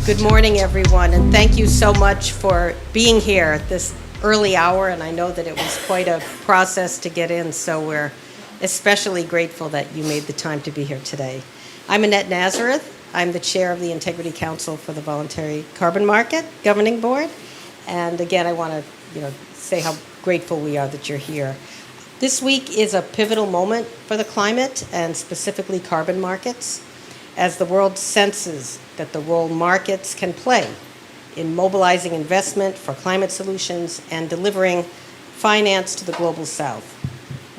Good morning, everyone, and thank you so much for being here at this early hour, and I know that it was quite a process to get in, so we're especially grateful that you made the time to be here today. I'm Annette Nazareth. I'm the chair of the Integrity Council for the Voluntary Carbon Market Governing Board, and again, I want to say how grateful we are that you're here. This week is a pivotal moment for the climate and specifically carbon markets, as the world senses that the role markets can play in mobilizing investment for climate solutions and delivering finance to the global south.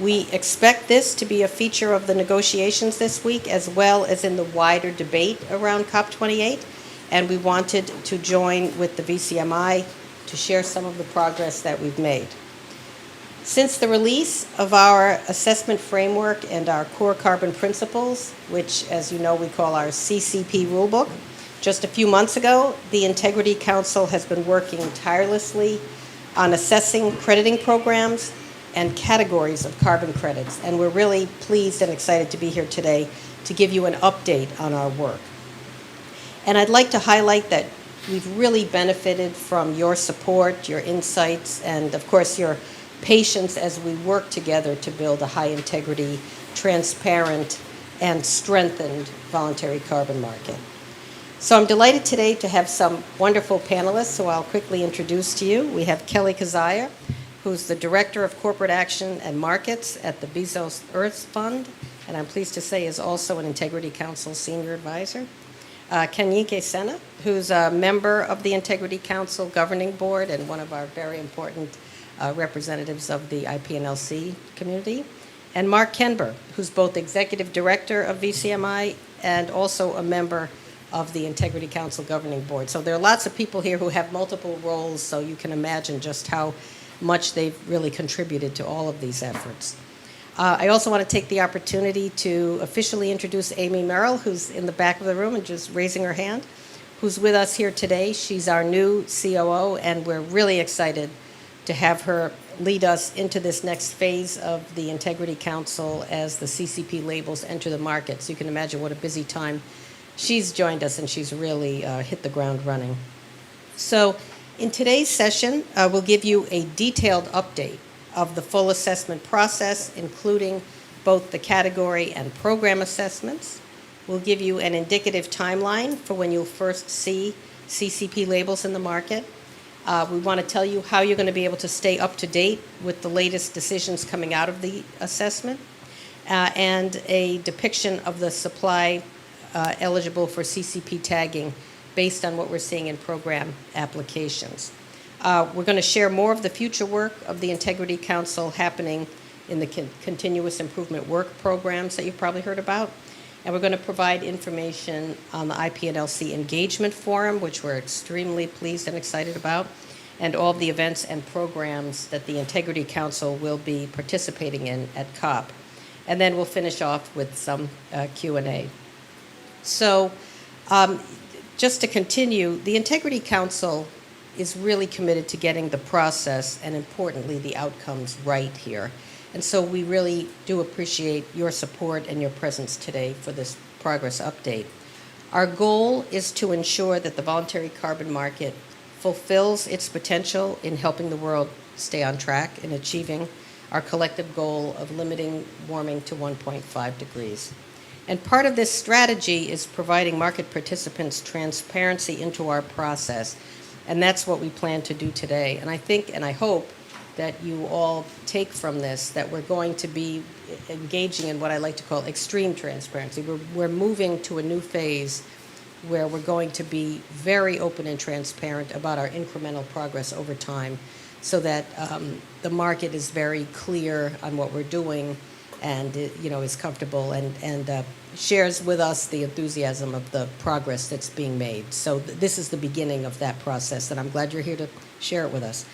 We expect this to be a feature of the negotiations this week, as well as in the wider debate around COP28, and we wanted to join with the VCMI to share some of the progress that we've made. Since the release of our assessment framework and our core carbon principles, which, as you know, we call our CCP rulebook, just a few months ago, the Integrity Council has been working tirelessly on assessing crediting programs and categories of carbon credits, and we're really pleased and excited to be here today to give you an update on our work. And I'd like to highlight that we've really benefited from your support, your insights, and of course your patience as we work together to build a high integrity, transparent, and strengthened voluntary carbon market. So I'm delighted today to have some wonderful panelists who I'll quickly introduce to you. We have Kelly Kazire, who's the Director of Corporate Action and Markets at the Bezos Earth Fund, and I'm pleased to say is also an Integrity Council Senior Advisor. Kenyike Sena, who's a member of the Integrity Council Governing Board and one of our very important representatives of the IPNLC community, and Mark Kenber, who's both Executive Director of VCMI and also a member of the Integrity Council Governing Board. So there are lots of people here who have multiple roles, so you can imagine just how much they've really contributed to all of these efforts. I also want to take the opportunity to officially introduce Amy Merrill, who's in the back of the room and just raising her hand, who's with us here today. She's our new COO, and we're really excited to have her lead us into this next phase of the Integrity Council as the CCP labels enter the market. So you can imagine what a busy time she's joined us, and she's really hit the ground running. So in today's session, we'll give you a detailed update of the full assessment process, including both the category and program assessments. We'll give you an indicative timeline for when you'll first see CCP labels in the market. We want to tell you how you're going to be able to stay up to date with the latest decisions coming out of the assessment, and a depiction of the supply eligible for CCP tagging based on what we're seeing in program applications. We're going to share more of the future work of the Integrity Council happening in the continuous improvement work programs that you've probably heard about. And we're going to provide information on the IPNLC Engagement Forum, which we're extremely pleased and excited about, and all of the events and programs that the Integrity Council will be participating in at COP. And then we'll finish off with some Q&A. So just to continue, the Integrity Council is really committed to getting the process and, importantly, the outcomes right here. And so we really do appreciate your support and your presence today for this progress update. Our goal is to ensure that the voluntary carbon market fulfills its potential in helping the world stay on track in achieving our collective goal of limiting warming to 1.5 degrees. And part of this strategy is providing market participants transparency into our process. And that's what we plan to do today. And I think and I hope that you all take from this that we're going to be engaging in what I like to call extreme transparency. We're moving to a new phase where we're going to be very open and transparent about our incremental progress over time, so that the market is very clear on what we're doing and is comfortable and shares with us the enthusiasm of the progress that's being made. So this is the beginning of that process, and I'm glad you're here to share it with us.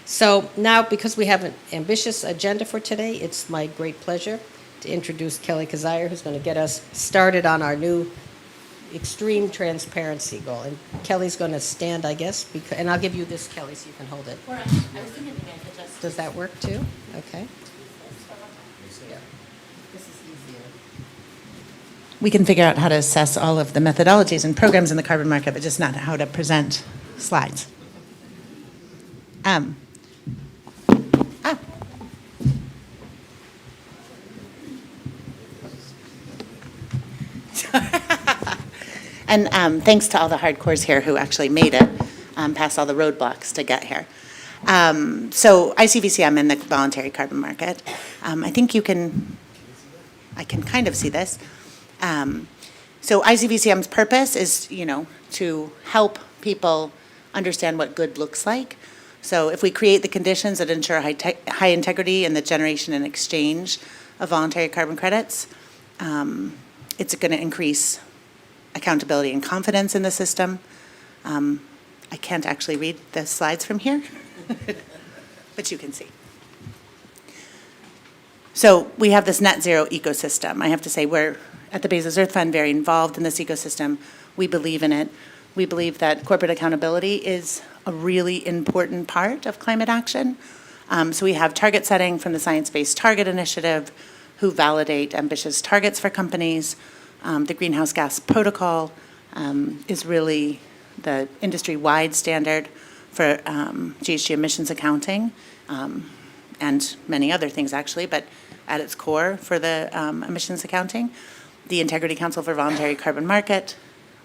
So now, because we have an ambitious agenda for today, it's my great pleasure to introduce Kelly Kazire, who's going to get us started on our new extreme transparency goal. And Kelly's going to stand, I guess, and I'll give you this, Kelly, so you can hold it. I was thinking I could just... Does that work too? Okay. Yeah. This is easier. we can figure out how to assess all of the methodologies and programs in the carbon market, but just not how to present slides. Um, ah. And thanks to all the hardcores here who actually made it past all the roadblocks to get here. So I see VCM in the voluntary carbon market. I think I can kind of see this. So ICVCM's purpose is, to help people understand what good looks like. So if we create the conditions that ensure high integrity in the generation and exchange of voluntary carbon credits, it's going to increase accountability and confidence in the system. I can't actually read the slides from here, but you can see. So we have this net zero ecosystem. I have to say we're, at the Bezos Earth Fund, very involved in this ecosystem. We believe in it. We believe that corporate accountability is a really important part of climate action. So we have target setting from the Science Based Target Initiative, who validate ambitious targets for companies. The Greenhouse Gas Protocol is really the industry-wide standard for GHG emissions accounting, and many other things actually, but at its core for the emissions accounting. The Integrity Council for Voluntary Carbon Market,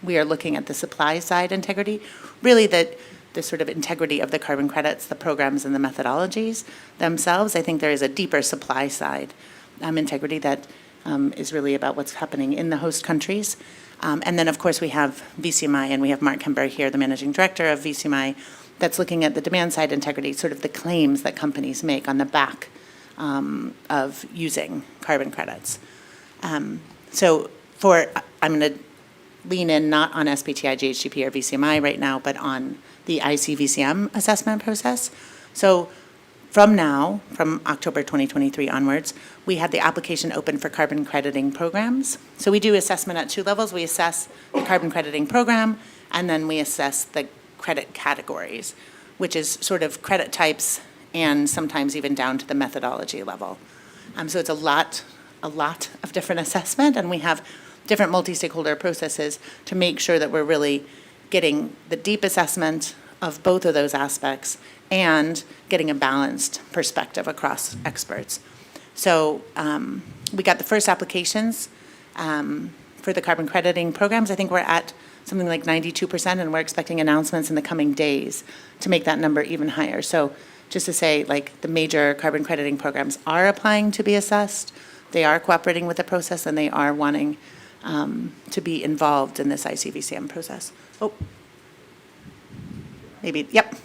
we are looking at the supply side integrity, really the sort of integrity of the carbon credits, the programs and the methodologies themselves. I think there is a deeper supply side integrity that is really about what's happening in the host countries. And then, of course, we have VCMI, and we have Mark Kember here, the managing director of VCMI, that's looking at the demand side integrity, sort of the claims that companies make on the back of using carbon credits. So I'm going to lean in not on SBTI, GHGP, or VCMI right now, but on the ICVCM assessment process. So from October 2023 onwards, we had the application open for carbon crediting programs. So we do assessment at two levels. We assess the carbon crediting program, and then we assess the credit categories, which is sort of credit types and sometimes even down to the methodology level. So it's a lot of different assessment, and we have different multi-stakeholder processes to make sure that we're really getting the deep assessment of both of those aspects and getting a balanced perspective across experts. So we got the first applications for the carbon crediting programs. I think we're at something like 92%, and we're expecting announcements in the coming days to make that number even higher. So just to say, like, the major carbon crediting programs are applying to be assessed. They are cooperating with the process, and they are wanting to be involved in this ICVCM process. Oh, maybe, yep.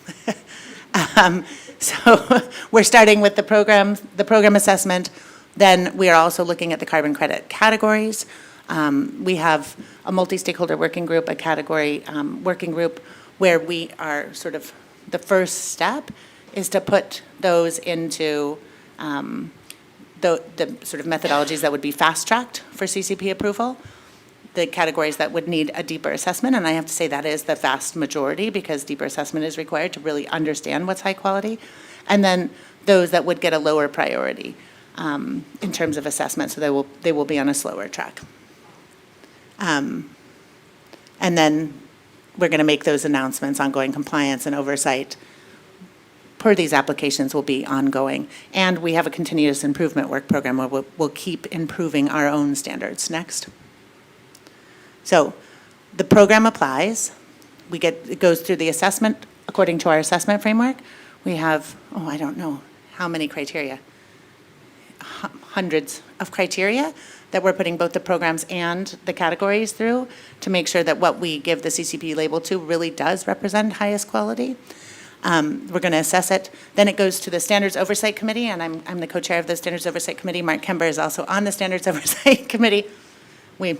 So we're starting with the program assessment. Then we are also looking at the carbon credit categories. We have a multi-stakeholder working group, a category working group, where we are sort of, the first step is to put those into the sort of methodologies that would be fast-tracked for CCP approval, the categories that would need a deeper assessment, and I have to say that is the vast majority, because deeper assessment is required to really understand what's high quality, and then those that would get a lower priority in terms of assessment, so they will be on a slower track. And then we're going to make those announcements. Ongoing compliance and oversight per these applications will be ongoing. And we have a continuous improvement work program where we'll keep improving our own standards. Next. So the program applies. It goes through the assessment according to our assessment framework. We have, I don't know how many criteria, hundreds of criteria that we're putting both the programs and the categories through to make sure that what we give the CCP label to really does represent highest quality. We're going to assess it. Then it goes to the Standards Oversight Committee, and I'm the co-chair of the Standards Oversight Committee. Mark Kember is also on the Standards Oversight Committee. We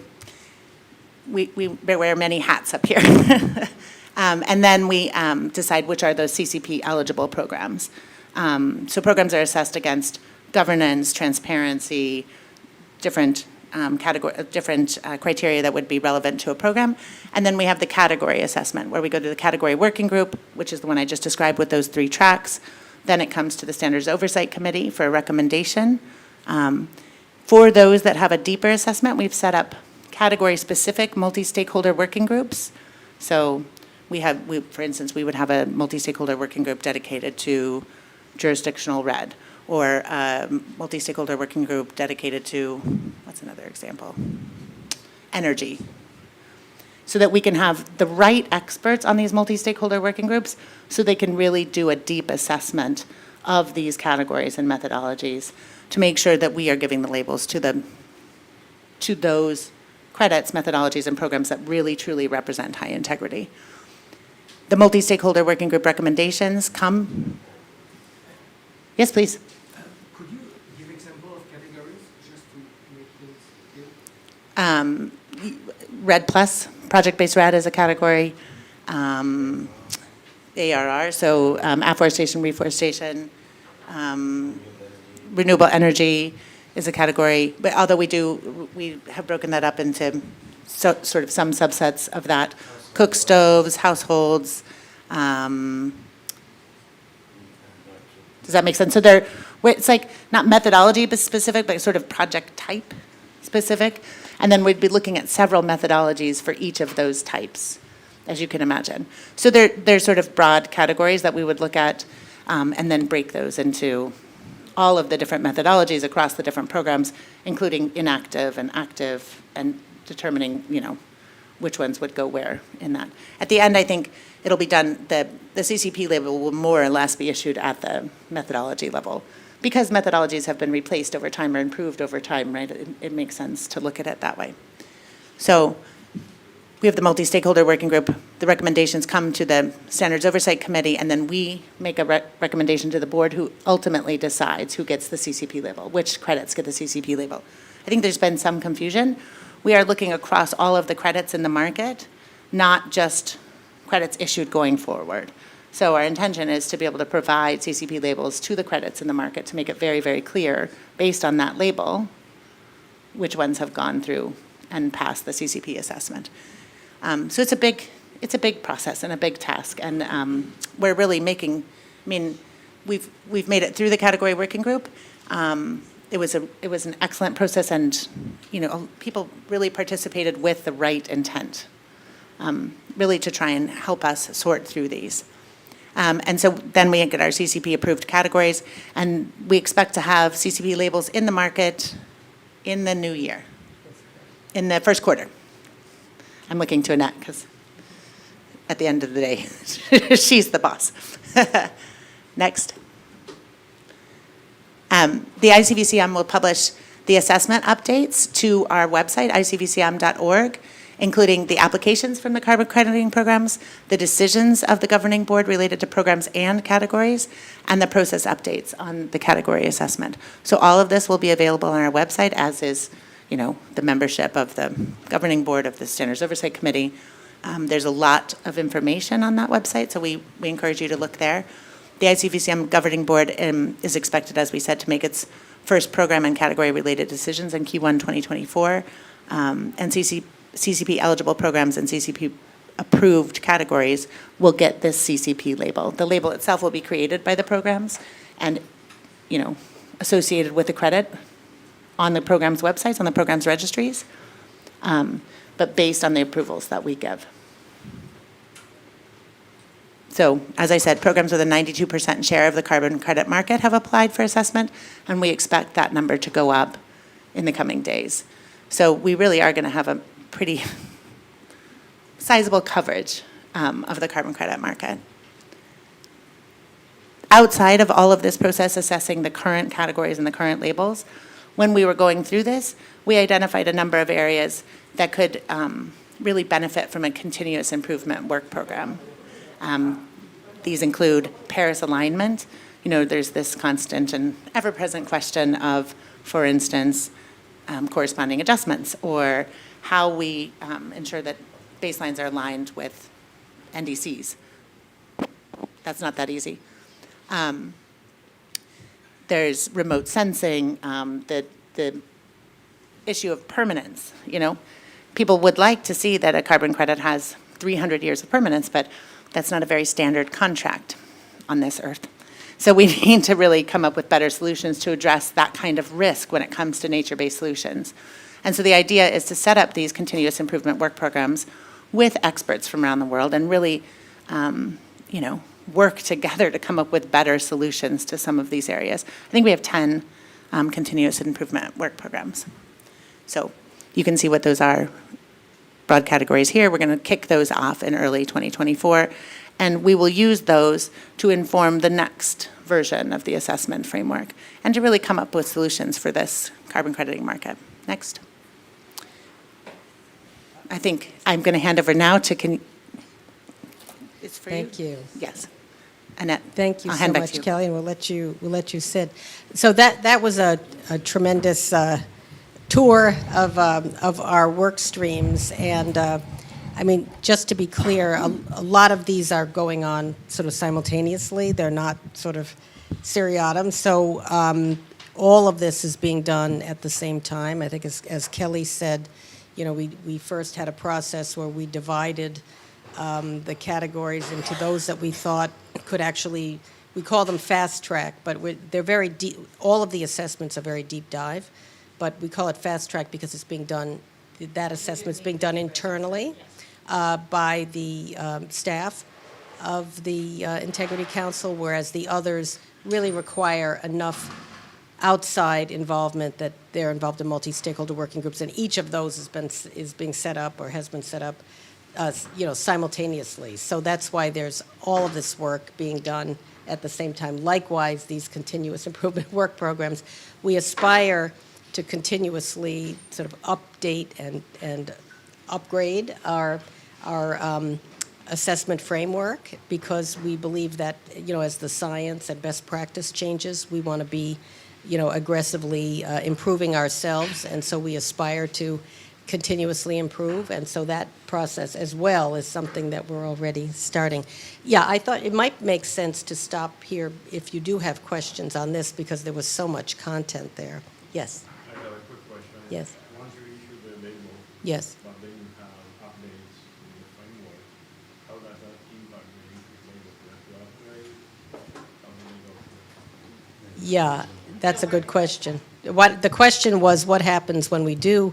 wear many hats up here. And then we decide which are those CCP eligible programs. So programs are assessed against governance, transparency, different criteria that would be relevant to a program. And then we have the category assessment, where we go to the category working group, which is the one I just described with those 3 tracks. Then it comes to the Standards Oversight Committee for a recommendation. For those that have a deeper assessment, we've set up category-specific multi-stakeholder working groups. So for instance, we would have a multi-stakeholder working group dedicated to jurisdictional red, or a multi-stakeholder working group dedicated to, what's another example? Energy. So that we can have the right experts on these multi-stakeholder working groups so they can really do a deep assessment of these categories and methodologies to make sure that we are giving the labels to those credits, methodologies, and programs that really, truly represent high integrity. The multi-stakeholder working group recommendations come. Yes, please. Could you give example of categories just to make things clear? Red Plus, project-based red is a category. ARR, so afforestation, reforestation, renewable energy is a category. But although we have broken that up into sort of some subsets of that. Cook stoves, households. Does that make sense? So it's like not methodology specific, but sort of project type specific. And then we'd be looking at several methodologies for each of those types, as you can imagine. So they're sort of broad categories that we would look at and then break those into all of the different methodologies across the different programs, including inactive and active, and determining, which ones would go where in that. At the end, I think it'll be done, the CCP label will more or less be issued at the methodology level. Because methodologies have been replaced over time or improved over time, right? It makes sense to look at it that way. So we have the multi-stakeholder working group. The recommendations come to the Standards Oversight Committee, and then we make a recommendation to the board, who ultimately decides who gets the CCP label, which credits get the CCP label. I think there's been some confusion. We are looking across all of the credits in the market, not just credits issued going forward. So our intention is to be able to provide CCP labels to the credits in the market to make it very, very clear, based on that label, which ones have gone through and passed the CCP assessment. So it's a big process and a big task, and we're really making. We've made it through the category working group. It was an excellent process, and people really participated with the right intent, really to try and help us sort through these. And so then we get our CCP approved categories, and we expect to have CCP labels in the market in the new year, in the first quarter. I'm looking to Annette because at the end of the day, she's the boss. Next. The ICVCM will publish the assessment updates to our website, icvcm.org, including the applications from the carbon crediting programs, the decisions of the governing board related to programs and categories, and the process updates on the category assessment. So all of this will be available on our website, as is the membership of the governing board of the Standards Oversight Committee. There's a lot of information on that website, so we encourage you to look there. The ICVCM governing board is expected, as we said, to make its first program and category-related decisions in Q1 2024, and CCP eligible programs and CCP approved categories will get this CCP label. The label itself will be created by the programs and, associated with the credit on the program's websites, on the program's registries, but based on the approvals that we give. So, as I said, programs with a 92% share of the carbon credit market have applied for assessment, and we expect that number to go up in the coming days. So we really are going to have a pretty sizable coverage of the carbon credit market. Outside of all of this process assessing the current categories and the current labels, when we were going through this, we identified a number of areas that could really benefit from a continuous improvement work program. These include Paris alignment. There's this constant and ever-present question of, for instance, corresponding adjustments, or how we ensure that baselines are aligned with NDCs. That's not that easy. There's remote sensing, the issue of permanence. People would like to see that a carbon credit has 300 years of permanence, but that's not a very standard contract on this earth. So we need to really come up with better solutions to address that kind of risk when it comes to nature-based solutions. And so the idea is to set up these continuous improvement work programs with experts from around the world and really, work together to come up with better solutions to some of these areas. I think we have 10 continuous improvement work programs. So you can see what those are, broad categories here. We're going to kick those off in early 2024, and we will use those to inform the next version of the assessment framework and to really come up with solutions for this carbon crediting market. Next. I think I'm going to hand over now to, it's for you? Thank you. Yes. Annette. Thank you I'll so hand back to much, you. Kelly, and we'll let you sit. So that was a tremendous tour of our work streams, and I mean, just to be clear, a lot of these are going on sort of simultaneously. They're not sort of seriatim. So all of this is being done at the same time. I think, as Kelly said, we first had a process where we divided the categories into those that we thought could actually, we call them fast track, but they're very deep. All of the assessments are very deep dive, but we call it fast track because it's being done, that assessment's being done internally by the staff of the Integrity Council, whereas the others really require enough outside involvement that they're involved in multi-stakeholder working groups, and each of those is being set up or has been set up simultaneously. So that's why there's all of this work being done at the same time. Likewise, these continuous improvement work programs, we aspire to continuously sort of update and upgrade our assessment framework, because we believe that, as the science and best practice changes, we want to be, aggressively improving ourselves, and so we aspire to continuously improve, and so that process as well is something that we're already starting. Yeah, I thought it might make sense to stop here if you do have questions on this, because there was so much content there. Yes. I got a quick question. Yes. Once you issue the label, Yes. but then you have updates in the framework, how does that impact the issued label? Do you have to upgrade? How do you go through it? Yeah, that's a good question. The question was, what happens when we do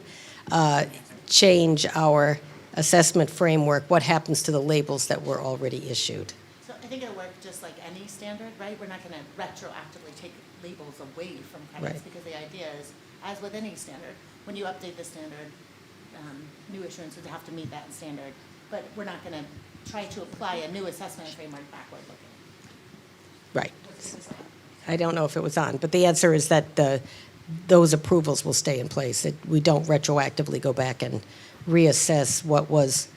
change our assessment framework? What happens to the labels that were already issued? So I think it'll work just like any standard, right? We're not going to retroactively take labels away from credits, Right. because the idea is, as with any standard, when you update the standard, new issuance would have to meet that standard. But we're not going to try to apply a new assessment framework backward looking. Right. I don't know if it was on, but the answer is that those approvals will stay in place. We don't retroactively go back and reassess what was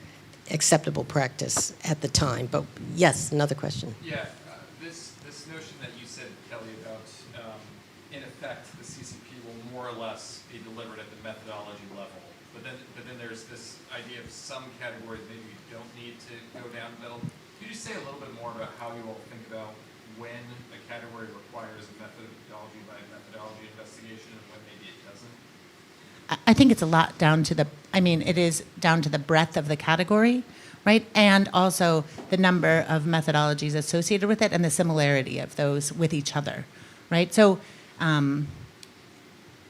acceptable practice at the time. But yes, another question. Yeah, this notion that you said, Kelly, about in effect the CCP will more or less be delivered at the methodology level. But then there's this idea of some categories maybe you don't need to go down the middle. Could you just say a little bit more about how you all think about when a category requires a methodology by methodology investigation and when maybe it doesn't? I think it's a lot down to it is down to the breadth of the category, right? And also the number of methodologies associated with it and the similarity of those with each other, right? So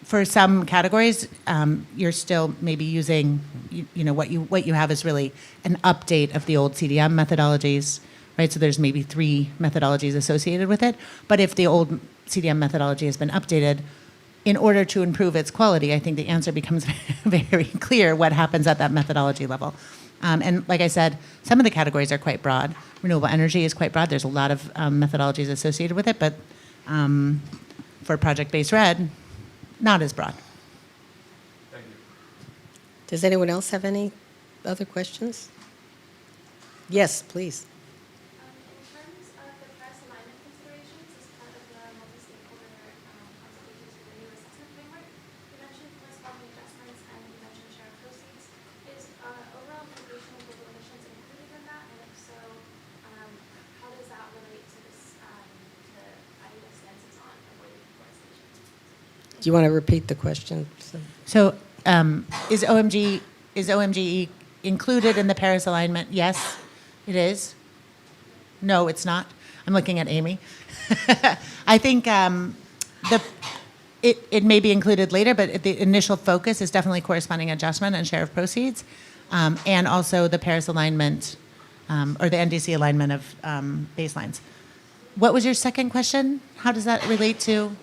for some categories, you're still maybe using, what you have is really an update of the old CDM methodologies, right? So there's maybe 3 methodologies associated with it. But if the old CDM methodology has been updated, in order to improve its quality, I think the answer becomes very clear what happens at that methodology level. And like I said, some of the categories are quite broad. Renewable energy is quite broad. There's a lot of methodologies associated with it, but for project-based RED, not as broad. Thank you. Does anyone else have any other questions? Yes, please. In terms of the Paris alignment considerations as part of the multi-stakeholder consultations for the new assessment framework, you mentioned corresponding adjustments and you mentioned share of proceeds. Is overall mitigation of global emissions included in that? And if so, how does that relate to this, to IE's stances on avoiding deforestation? Do you want to repeat the question? So is OMGE included in the Paris alignment? Yes, it is. No, it's not. I'm looking at Amy. I think It may be included later, but the initial focus is definitely corresponding adjustment and share of proceeds, and also the Paris alignment, or the NDC alignment of baselines. What was your second question? How does that relate to? Oh,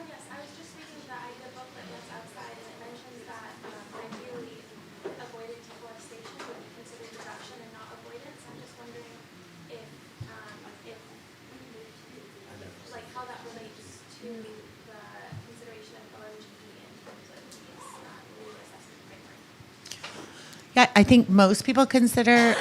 yes, I was just reading the idea booklet that's outside, and it mentions that ideally avoided deforestation would be considered reduction and not avoidance. I'm just wondering if like how that relates to the consideration of OMG in terms of these new assessment framework. Yeah, I think most people consider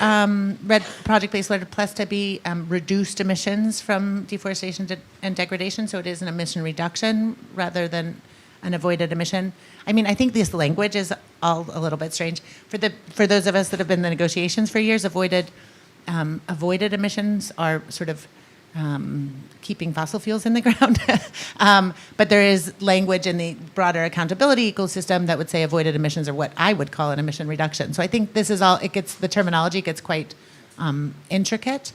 project-based RED Plus to be reduced emissions from deforestation and degradation, so it is an emission reduction rather than an avoided emission. I mean, I think this language is all a little bit strange. For those of us that have been in the negotiations for years, avoided emissions are sort of keeping fossil fuels in the ground. But there is language in the broader accountability ecosystem that would say avoided emissions are what I would call an emission reduction. So I think this is all, the terminology gets quite intricate,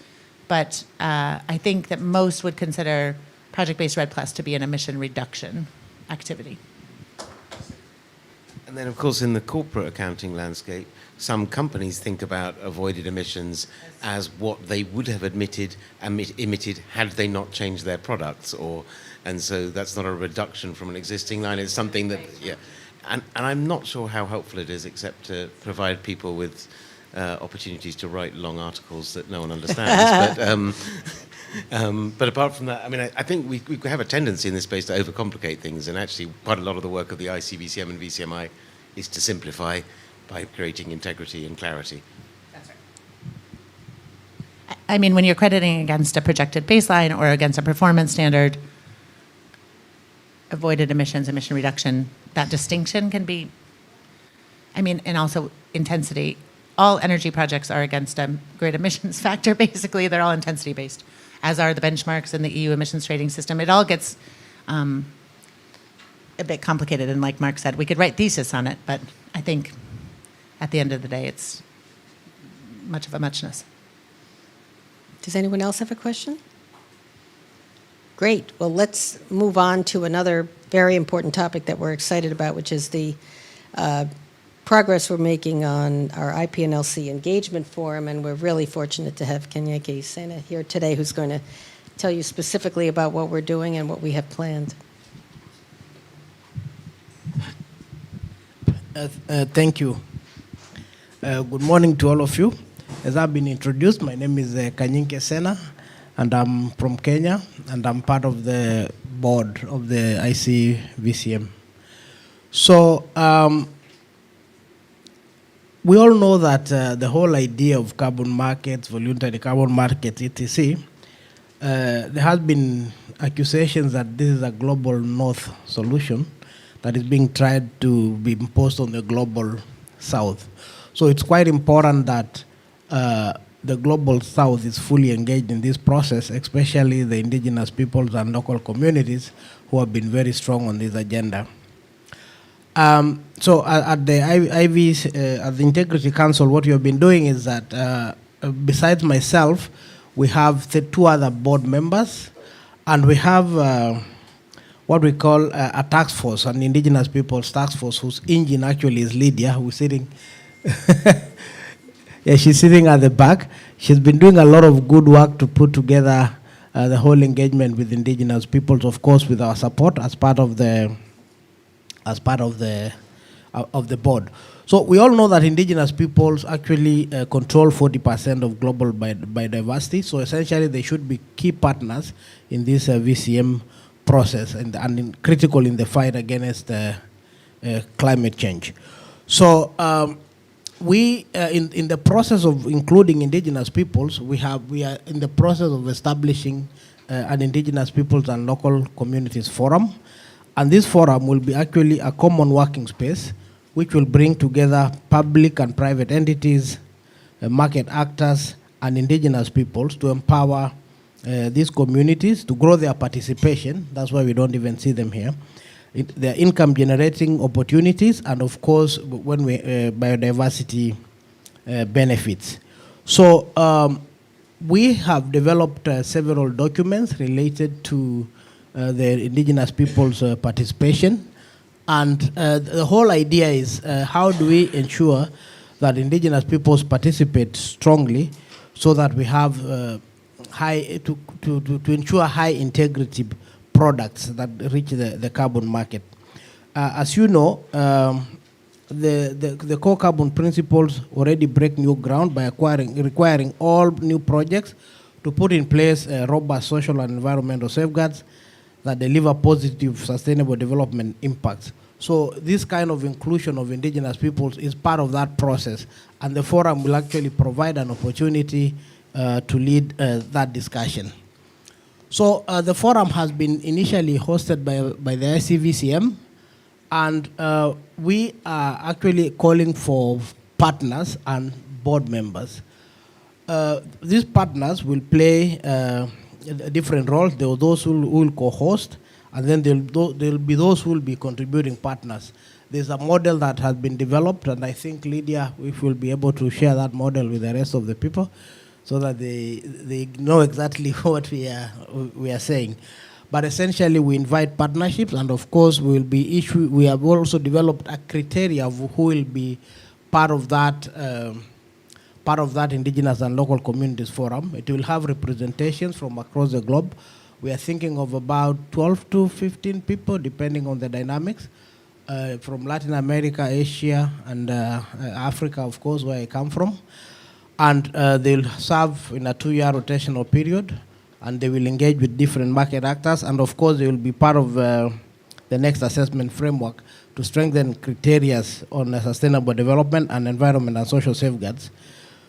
but I think that most would consider project-based RED Plus to be an emission reduction activity. And then, of course, in the corporate accounting landscape, some companies think about avoided emissions as what they would have emitted had they not changed their products, and so that's not a reduction from an existing line. It's something that, yeah, and I'm not sure how helpful it is, except to provide people with opportunities to write long articles that no one understands. But apart from that, I mean, I think we have a tendency in this space to overcomplicate things, and actually quite a lot of the work of the ICVCM and VCMI is to simplify by creating integrity and clarity. That's right. I mean, when you're crediting against a projected baseline or against a performance standard, avoided emissions, emission reduction, that distinction can be, I mean, and also intensity. All energy projects are against a great emissions factor, basically. They're all intensity based, as are the benchmarks in the EU emissions trading system. It all gets a bit complicated, and like Mark said, we could write thesis on it, but I think at the end of the day, it's much of a muchness. Does anyone else have a question? Great. Well, let's move on to another very important topic that we're excited about, which is the progress we're making on our IPNLC engagement forum, and we're really fortunate to have Kenyeke Sena here today, who's going to tell you specifically about what we're doing and what we have planned. Thank you. Good morning to all of you. As I've been introduced, my name is Kenyeke Sena, and I'm from Kenya, and I'm part of the board of the ICVCM. So we all know that the whole idea of carbon markets, voluntary carbon markets, etc., there has been accusations that this is a global north solution that is being tried to be imposed on the global south. So it's quite important that the global south is fully engaged in this process, especially the indigenous peoples and local communities who have been very strong on this agenda. So at the at the Integrity Council, what we have been doing is that besides myself, we have the two other board members, and we have what we call a task force, an indigenous peoples task force, whose engine actually is Lydia, who's sitting. Yeah, she's sitting at the back. She's been doing a lot of good work to put together the whole engagement with indigenous peoples, of course, with our support as part of the board. So we all know that indigenous peoples actually control 40% of global biodiversity. So essentially, they should be key partners in this VCM process and critical in the fight against climate change. So we, in the process of including indigenous peoples, we are in the process of establishing an indigenous peoples and local communities forum. And this forum will be actually a common working space which will bring together public and private entities, market actors, and indigenous peoples to empower these communities to grow their participation. That's why we don't even see them here. Their income generating opportunities, and of course, when we biodiversity benefits. So we have developed several documents related to the indigenous people's participation. And the whole idea is how do we ensure that indigenous peoples participate strongly so that we have to ensure high integrity products that reach the carbon market. As you know, the core carbon principles already break new ground by requiring all new projects to put in place robust social and environmental safeguards that deliver positive sustainable development impacts. So this kind of inclusion of indigenous peoples is part of that process, and the forum will actually provide an opportunity to lead that discussion. So the forum has been initially hosted by the SE2, and we are actually calling for partners and board members. These partners will play different roles. There are those who will co-host, and then there'll be those who will be contributing partners. There's a model that has been developed, and I think, Lydia, we will be able to share that model with the rest of the people so that they know exactly what we are saying. But essentially, we invite partnerships, and of course, we have also developed a criteria of who will be part of that Indigenous and Local Communities Forum. It will have representations from across the globe. We are thinking of about 12 to 15 people, depending on the dynamics, from Latin America, Asia, and Africa, of course, where I come from. And they'll serve in a 2-year rotational period, and they will engage with different market actors, and of course, they will be part of the next assessment framework to strengthen criteria on sustainable development and environment and social safeguards.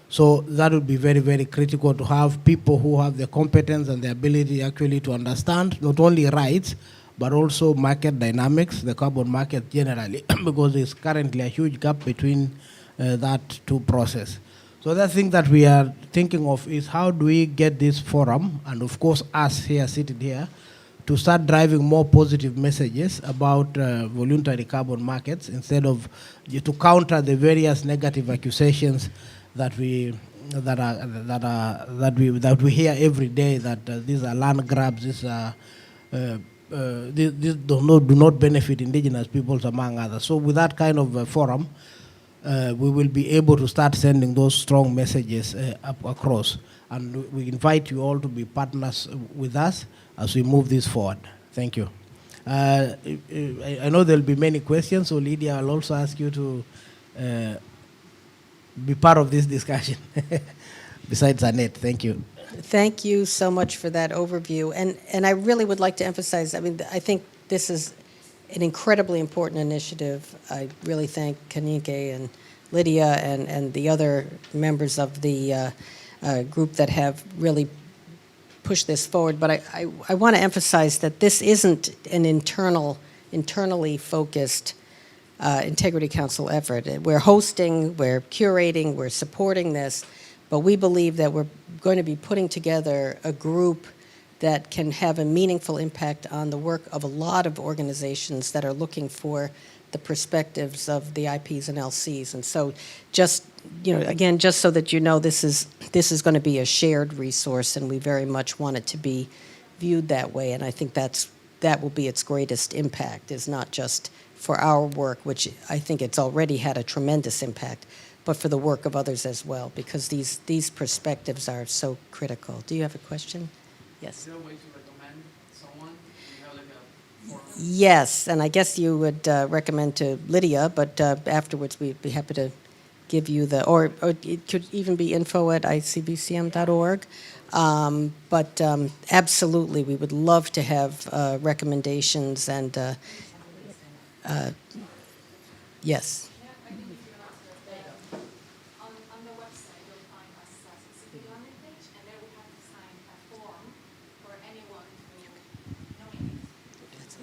So that would be very, very critical to have people who have the competence and the ability actually to understand not only rights, but also market dynamics, the carbon market generally, because there's currently a huge gap between that two processes. So the thing that we are thinking of is how do we get this forum, and of course us here sitting here, to start driving more positive messages about voluntary carbon markets instead of to counter the various negative accusations that we hear every day, that these are land grabs, these do not benefit indigenous peoples, among others. So with that kind of forum, we will be able to start sending those strong messages up across. And we invite you all to be partners with us as we move this forward. Thank you. I know there'll be many questions, so Lydia, I'll also ask you to be part of this discussion. Besides Annette, thank you. Thank you so much for that overview. And I really would like to emphasize, I think this is an incredibly important initiative. I really thank Kanike and Lydia and the other members of the group that have really pushed this forward. But I want to emphasize that this isn't an internally focused Integrity Council effort. We're hosting, we're curating, we're supporting this, but we believe that we're going to be putting together a group that can have a meaningful impact on the work of a lot of organizations that are looking for the perspectives of the IPs and LCs. And so just, again, just so that you know, this is going to be a shared resource, and we very much want it to be viewed that way. And I think that will be its greatest impact, is not just for our work, which I think it's already had a tremendous impact, but for the work of others as well, because these perspectives are so critical. Do you have a question? Yes. Is there a way to recommend someone? Do you have like a forum? Yes, and I guess you would recommend to Lydia, but afterwards we'd be happy to give you or it could even be info@icbcm.org. But absolutely, we would love to have recommendations and yes. On the website, you'll find us CCP landing page, and there we have designed a form for anyone to nominate.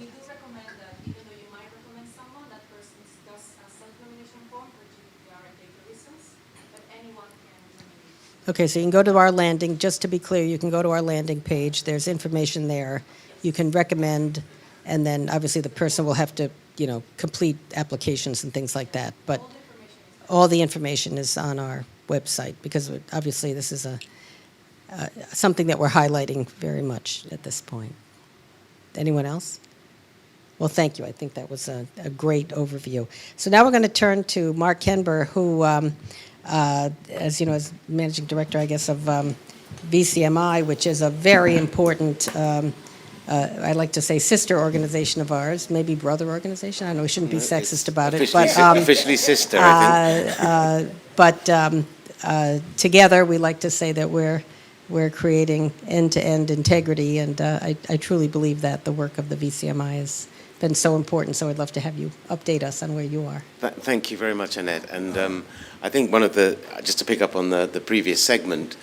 We do recommend that even though you might recommend someone, that person does a self-nomination form for GDPR and data reasons, but anyone can nominate. Okay, so you can go to our landing, just to be clear, you can go to our landing page. There's information there. You can recommend, and then obviously the person will have to, complete applications and things like that. But all the information is on our website, because obviously this is something that we're highlighting very much at this point. Anyone else? Well, thank you. I think that was a great overview. So now we're going to turn to Mark Kenber, who, as you know, is managing director, I guess, of VCMI, which is a very important, I like to say, sister organization of ours, maybe brother organization. I know we shouldn't be sexist about it, Officially sister, I think. But together, we like to say that we're creating end-to-end integrity, and I truly believe that the work of the VCMI has been so important. So I'd love to have you update us on where you are. Thank you very much, Annette. And I think just to pick up on the previous segment,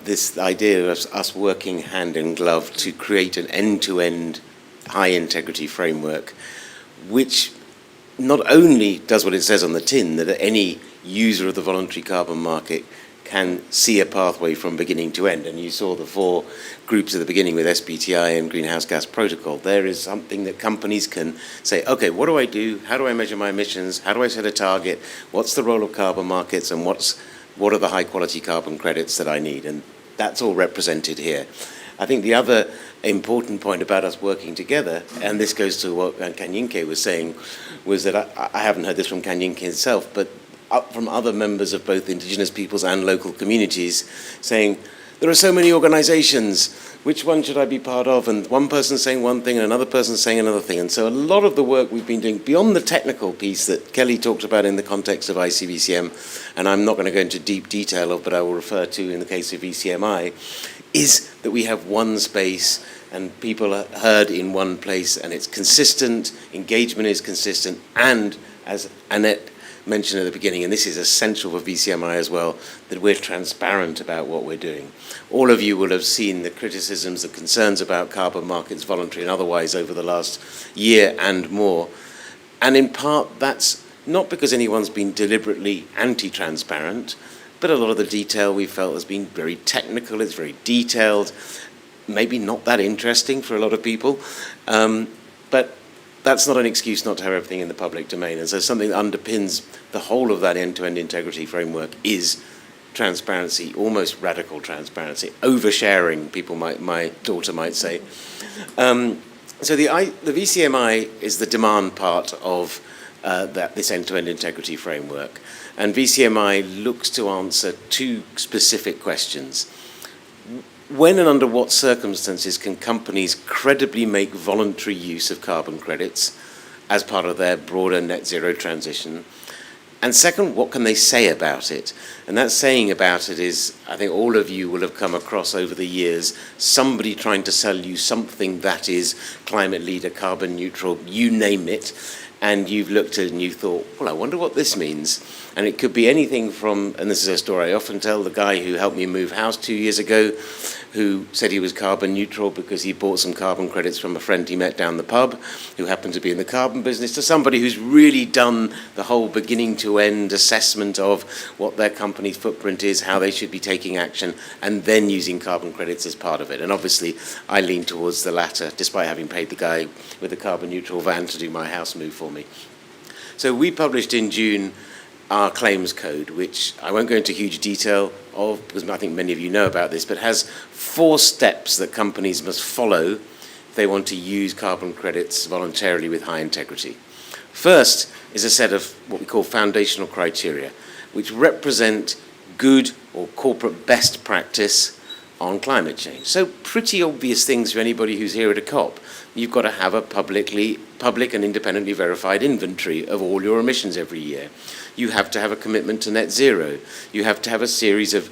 this idea of us working hand in glove to create an end-to-end high-integrity framework, which not only does what it says on the tin, that any user of the voluntary carbon market can see a pathway from beginning to end. And you saw the 4 groups at the beginning with SBTI and Greenhouse Gas Protocol. There is something that companies can say, okay, what do I do? How do I measure my emissions? How do I set a target? What's the role of carbon markets? And what are the high-quality carbon credits that I need? And that's all represented here. I think the other important point about us working together, and this goes to what Kanyinke was saying, was that I haven't heard this from Kanyinke himself, but from other members of both indigenous peoples and local communities saying, there are so many organizations, which one should I be part of? And one person saying one thing and another person saying another thing. And so a lot of the work we've been doing, beyond the technical piece that Kelly talked about in the context of ICVCM, and I'm not going to go into deep detail of, but I will refer to in the case of VCMI, is that we have one space and people are heard in one place, and it's consistent, engagement is consistent, and as Annette mentioned at the beginning, and this is essential for VCMI as well, that we're transparent about what we're doing. All of you will have seen the criticisms, the concerns about carbon markets, voluntary and otherwise, over the last year and more. And in part, that's not because anyone's been deliberately anti-transparent, but a lot of the detail we felt has been very technical, it's very detailed, maybe not that interesting for a lot of people, but that's not an excuse not to have everything in the public domain. And so something that underpins the whole of that end-to-end integrity framework is transparency, almost radical transparency, oversharing, my daughter might say. So the VCMI is the demand part of this end-to-end integrity framework. And VCMI looks to answer 2 specific questions. When and under what circumstances can companies credibly make voluntary use of carbon credits as part of their broader net zero transition? And second, what can they say about it? And that saying about it is, I think all of you will have come across over the years, somebody trying to sell you something that is climate leader, carbon neutral, you name it, and you've looked at it and you thought, well, I wonder what this means. And it could be anything from, and this is a story I often tell, the guy who helped me move house 2 years ago, who said he was carbon neutral because he bought some carbon credits from a friend he met down the pub, who happened to be in the carbon business, to somebody who's really done the whole beginning to end assessment of what their company's footprint is, how they should be taking action, and then using carbon credits as part of it. And obviously, I lean towards the latter, despite having paid the guy with the carbon neutral van to do my house move for me. So we published in June our claims code, which I won't go into huge detail of, because I think many of you know about this, but has 4 steps that companies must follow if they want to use carbon credits voluntarily with high integrity. First is a set of what we call foundational criteria, which represent good or corporate best practice on climate change. So pretty obvious things for anybody who's here at a COP. You've got to have a public and independently verified inventory of all your emissions every year. You have to have a commitment to net zero. You have to have a series of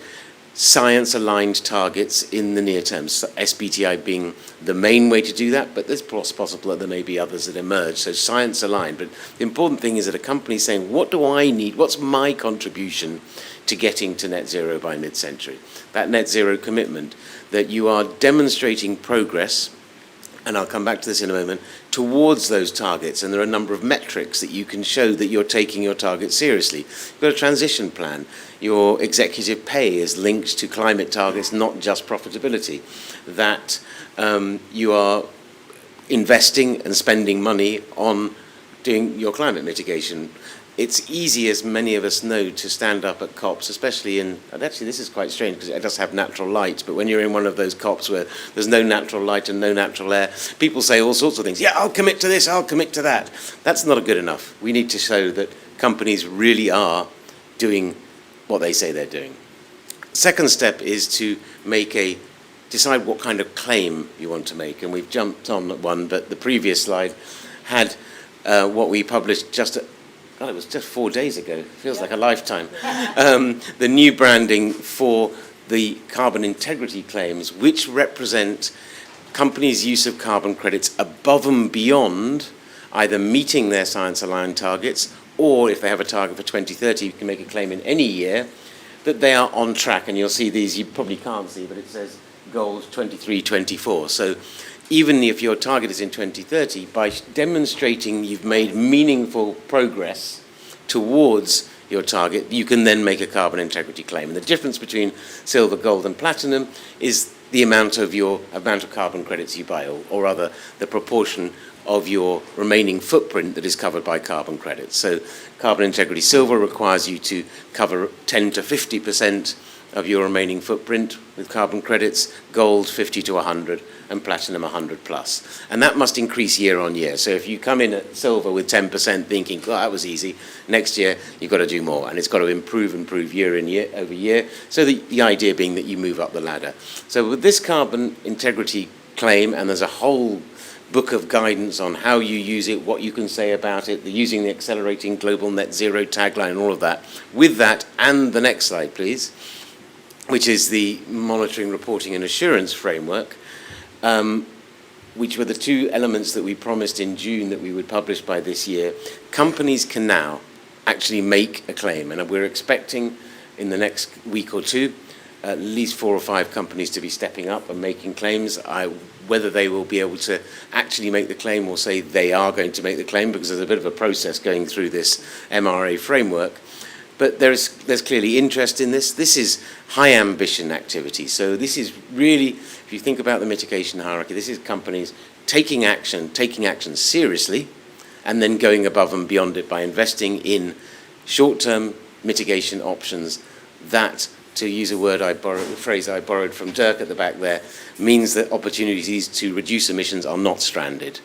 science-aligned targets in the near term, so SBTI being the main way to do that, but it's possible that there may be others that emerge, so science-aligned. But the important thing is that a company is saying, what do I need? What's my contribution to getting to net zero by mid-century? That net zero commitment, that you are demonstrating progress, and I'll come back to this in a moment, towards those targets. And there are a number of metrics that you can show that you're taking your targets seriously. You've got a transition plan. Your executive pay is linked to climate targets, not just profitability. That you are investing and spending money on doing your climate mitigation it's easy, as many of us know, to stand up at COPs, especially in, and actually this is quite strange because it does have natural light, but when you're in one of those COPs where there's no natural light and no natural air, people say all sorts of things. Yeah, I'll commit to this, I'll commit to that. That's not good enough. We need to show that companies really are doing what they say they're doing. Second step is to decide what kind of claim you want to make, and we've jumped on one, but the previous slide had what we published it was just 4 days ago. Feels like a lifetime. The new branding for the carbon integrity claims, which represent companies' use of carbon credits above and beyond either meeting their science-aligned targets, or if they have a target for 2030, you can make a claim in any year that they are on track. And you'll see these, you probably can't see, but it says goals 23, 24. So even if your target is in 2030, by demonstrating you've made meaningful progress towards your target, you can then make a carbon integrity claim. And the difference between silver, gold, and platinum is the amount of carbon credits you buy, or rather, the proportion of your remaining footprint that is covered by carbon credits. So carbon integrity silver requires you to cover 10 to 50% of your remaining footprint with carbon credits, gold 50 to 100, and platinum 100 plus. And that must increase year on year. So if you come in at silver with 10% thinking, oh, that was easy, next year you've got to do more. And it's got to improve year over year. So the idea being that you move up the ladder. So with this carbon integrity claim, and there's a whole book of guidance on how you use it, what you can say about it, using the accelerating global net zero tagline, and all of that. With that, and the next slide, please, which is the monitoring, reporting, and assurance framework, which were the two elements that we promised in June that we would publish by this year. Companies can now actually make a claim, and we're expecting in the next week or two at least 4 or 5 companies to be stepping up and making claims. Whether they will be able to actually make the claim or say they are going to make the claim, because there's a bit of a process going through this MRA framework. But there's clearly interest in this. This is high ambition activity. So this is really, if you think about the mitigation hierarchy, this is companies taking action seriously, and then going above and beyond it by investing in short-term mitigation options that, to use a phrase I borrowed from Dirk at the back there, means that opportunities to reduce emissions are not stranded.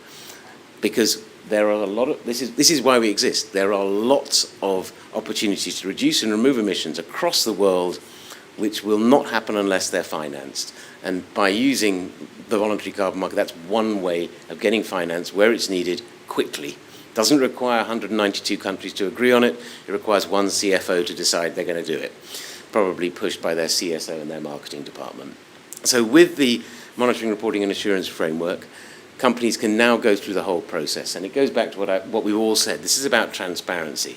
Because there are a lot of, this is why we exist. There are lots of opportunities to reduce and remove emissions across the world, which will not happen unless they're financed. And by using the voluntary carbon market, that's one way of getting finance where it's needed quickly. Doesn't require 192 countries to agree on it. It requires one CFO to decide they're going to do it, probably pushed by their CSO and their marketing department. So with the monitoring, reporting, and assurance framework, companies can now go through the whole process. And it goes back to what we've all said. This is about transparency.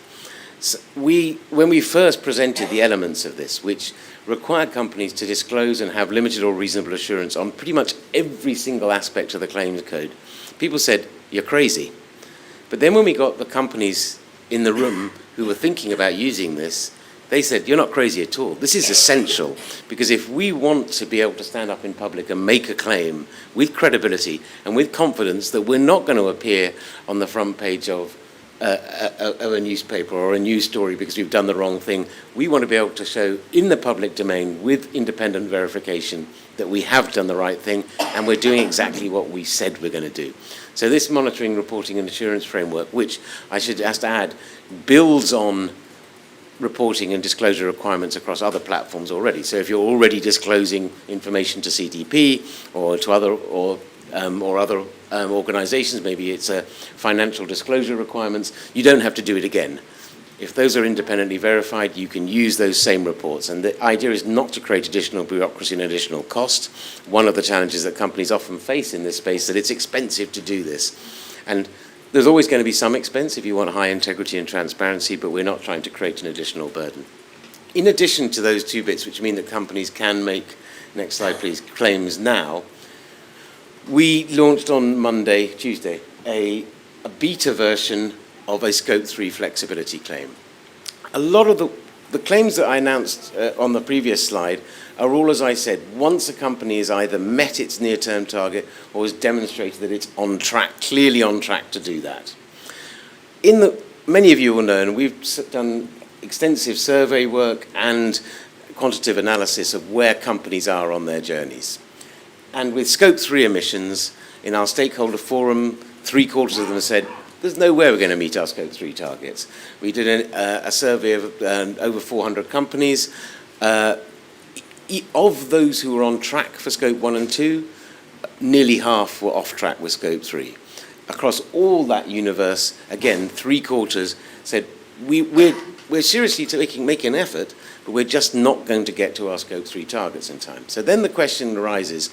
So when we first presented the elements of this, which required companies to disclose and have limited or reasonable assurance on pretty much every single aspect of the claims code, people said, you're crazy. But then when we got the companies in the room who were thinking about using this, they said, you're not crazy at all. This is essential, because if we want to be able to stand up in public and make a claim with credibility and with confidence that we're not going to appear on the front page of a newspaper or a news story because we've done the wrong thing, we want to be able to show in the public domain with independent verification that we have done the right thing and we're doing exactly what we said we're going to do. So this monitoring, reporting, and assurance framework, which I should just add, builds on reporting and disclosure requirements across other platforms already. So if you're already disclosing information to CDP or to other organizations, maybe it's a financial disclosure requirements, you don't have to do it again. If those are independently verified, you can use those same reports. And the idea is not to create additional bureaucracy and additional cost. One of the challenges that companies often face in this space is that it's expensive to do this. And there's always going to be some expense if you want high integrity and transparency, but we're not trying to create an additional burden. In addition to those two bits, which mean that companies can make, next slide please, claims now, we launched on Tuesday, a beta version of a Scope 3 flexibility claim. A lot of the claims that I announced on the previous slide are all, as I said, once a company has either met its near-term target or has demonstrated that it's on track, clearly on track to do that. In many of you will know, and we've done extensive survey work and quantitative analysis of where companies are on their journeys. And with Scope 3 emissions, in our stakeholder forum, 3/4 of them said, there's no way we're going to meet our Scope 3 targets. We did a survey of over 400 companies. Of those who were on track for Scope 1 and 2, nearly half were off track with Scope 3. Across all that universe, again, 3/4 said, we're seriously making an effort, but we're just not going to get to our Scope 3 targets in time. So then the question arises,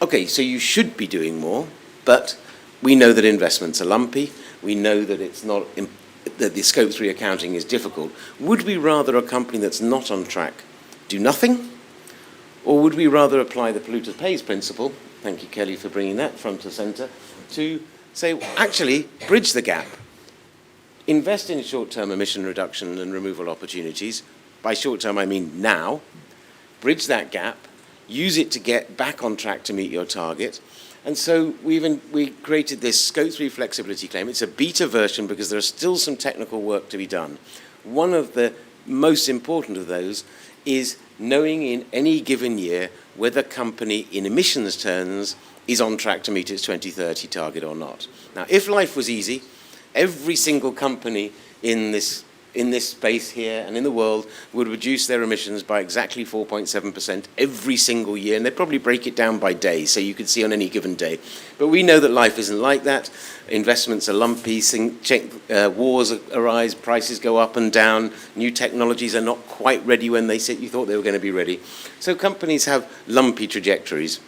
okay, so you should be doing more, but we know that investments are lumpy. We know that that the Scope 3 accounting is difficult. Would we rather a company that's not on track do nothing? Or would we rather apply the polluter pays principle, thank you, Kelly, for bringing that front to centre, to say, actually, bridge the gap. Invest in short-term emission reduction and removal opportunities. By short-term, I mean now. Bridge that gap. Use it to get back on track to meet your target. And so we created this Scope 3 flexibility claim. It's a beta version because there's still some technical work to be done. One of the most important of those is knowing in any given year whether company in emissions terms is on track to meet its 2030 target or not. Now, if life was easy, every single company in this space here and in the world would reduce their emissions by exactly 4.7% every single year, and they'd probably break it down by day, so you could see on any given day. But we know that life isn't like that. Investments are lumpy, wars arise, prices go up and down, new technologies are not quite ready when you thought they were going to be ready. So companies have lumpy trajectories.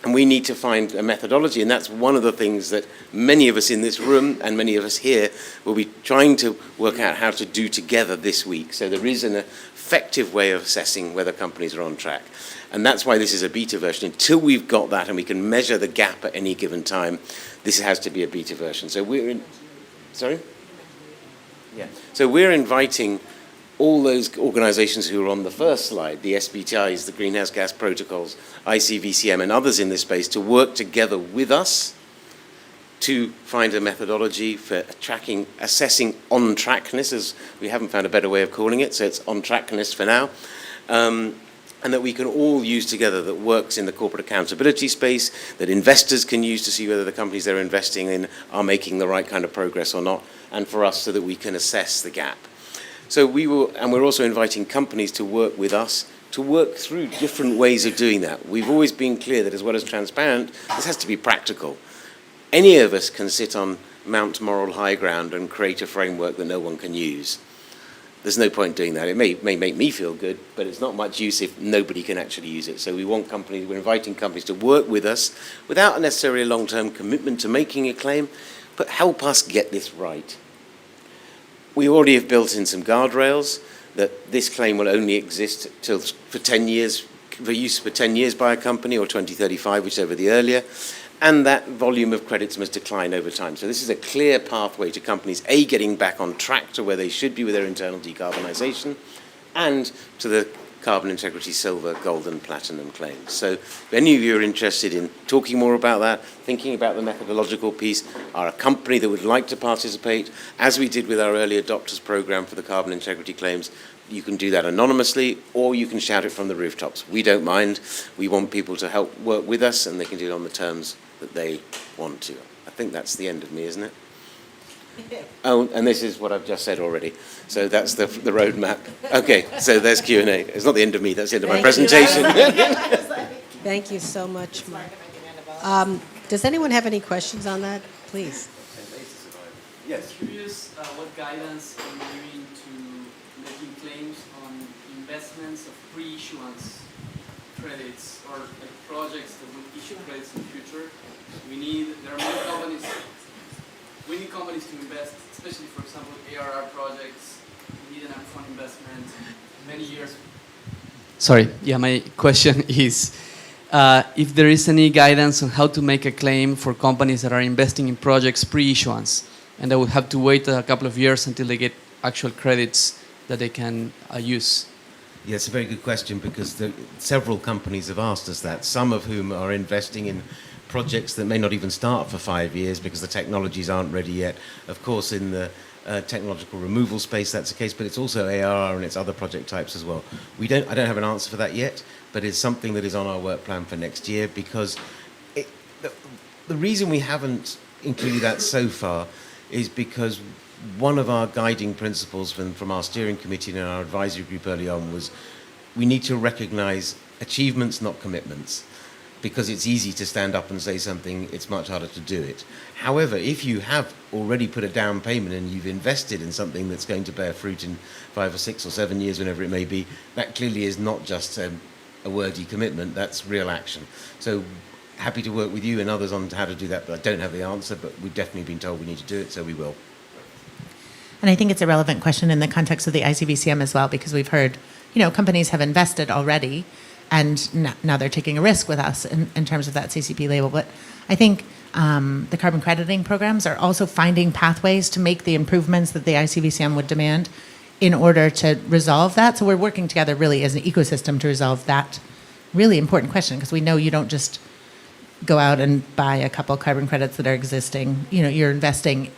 And we need to find a methodology, and that's one of the things that many of us in this room and many of us here will be trying to work out how to do together this week. So there is an effective way of assessing whether companies are on track. And that's why this is a beta version. Until we've got that and we can measure the gap at any given time, this has to be a beta version. So sorry? Yeah. So we're inviting all those organizations who are on the first slide, the SBTIs, the greenhouse gas protocols, VCM, and others in this space, to work together with us to find a methodology for assessing on-trackness, as we haven't found a better way of calling it, so it's on-trackness for now, and that we can all use together, that works in the corporate accountability space, that investors can use to see whether the companies they're investing in are making the right kind of progress or not, and for us so that we can assess the gap. So we're also inviting companies to work with us to work through different ways of doing that. We've always been clear that as well as transparent, this has to be practical. Any of us can sit on Mount Moral high ground and create a framework that no one can use. There's no point doing that. It may make me feel good, but it's not much use if nobody can actually use it. So we're inviting companies to work with us without necessarily a long-term commitment to making a claim, but help us get this right. We already have built in some guardrails that this claim will only exist for 10 years, for use for 10 years by a company, or 2035, whichever the earlier, and that volume of credits must decline over time. So this is a clear pathway to companies, A, getting back on track to where they should be with their internal decarbonisation, and to the carbon integrity silver, gold and platinum claims. So if any of you are interested in talking more about that, thinking about the methodological piece, are a company that would like to participate, as we did with our early adopters program for the carbon integrity claims, you can do that anonymously, or you can shout it from the rooftops. We don't mind. We want people to help work with us, and they can do it on the terms that they want to. I think that's the end of me, isn't it? Oh, and this is what I've just said already. So that's the roadmap. Okay, so there's Q&A. It's not the end of me, that's the end of my presentation. Thank you so much, Mark. Does anyone have any questions on that? Please. Yes. Curious what guidance are you giving to making claims on investments of pre-issuance credits, or like projects that will issue credits in the future? There are many companies. We need companies to invest, especially, for example, ARR projects. We need an upfront investment, many years. Sorry, yeah, my question is if there is any guidance on how to make a claim for companies that are investing in projects pre-issuance, and they would have to wait a couple of years until they get actual credits that they can use. Yeah, it's a very good question, because several companies have asked us that, some of whom are investing in projects that may not even start for 5 years because the technologies aren't ready yet. Of course, in the technological removal space, that's the case, but it's also AR and it's other project types as well. I don't have an answer for that yet, but it's something that is on our work plan for next year, because the reason we haven't included that so far is because one of our guiding principles from our steering committee and our advisory group early on was we need to recognize achievements, not commitments, because it's easy to stand up and say something, it's much harder to do it. However, if you have already put a down payment and you've invested in something that's going to bear fruit in 5 or 6 or 7 years, whenever it may be, that clearly is not just a wordy commitment, that's real action. So happy to work with you and others on how to do that, but I don't have the answer, but we've definitely been told we need to do it, so we will. And I think it's a relevant question in the context of the ICVCM as well, because we've heard, companies have invested already, and now they're taking a risk with us in terms of that CCP label. But I think the carbon crediting programs are also finding pathways to make the improvements that the ICVCM would demand in order to resolve that. So we're working together really as an ecosystem to resolve that really important question, because we know you don't just go out and buy a couple carbon credits that are existing. You're investing,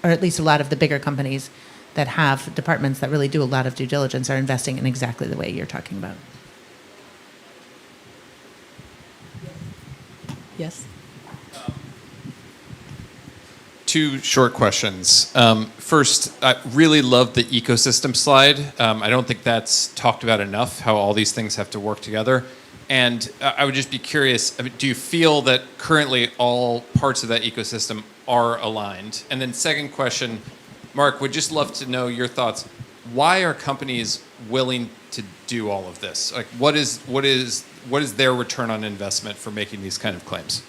or at least a lot of the bigger companies that have departments that really do a lot of due diligence are investing in exactly the way you're talking about. Yes? Two short questions. First, I really love the ecosystem slide. I don't think that's talked about enough, how all these things have to work together. And I would just be curious, do you feel that currently all parts of that ecosystem are aligned? And then second question, Mark, would just love to know your thoughts. Why are companies willing to do all of this? Like, what is their return on investment for making these kind of claims?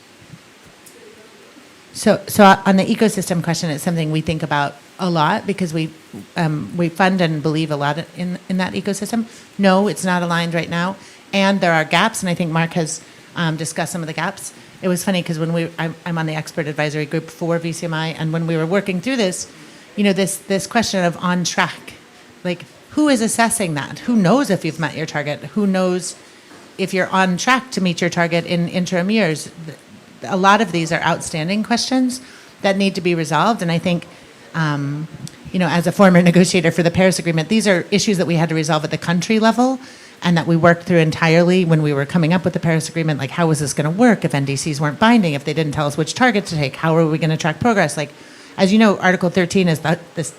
So on the ecosystem question, it's something we think about a lot, because we fund and believe a lot in that ecosystem. No, it's not aligned right now, and there are gaps, and I think Mark has discussed some of the gaps. It was funny because when I'm on the expert advisory group for VCMI, and when we were working through this, this question of on track, like, who is assessing that? Who knows if you've met your target? Who knows if you're on track to meet your target in interim years? A lot of these are outstanding questions that need to be resolved. And I think, as a former negotiator for the Paris Agreement, these are issues that we had to resolve at the country level, and that we worked through entirely when we were coming up with the Paris Agreement. Like, how was this going to work if NDCs weren't binding, if they didn't tell us which target to take? How are we going to track progress? Like, as you know, Article 13 is this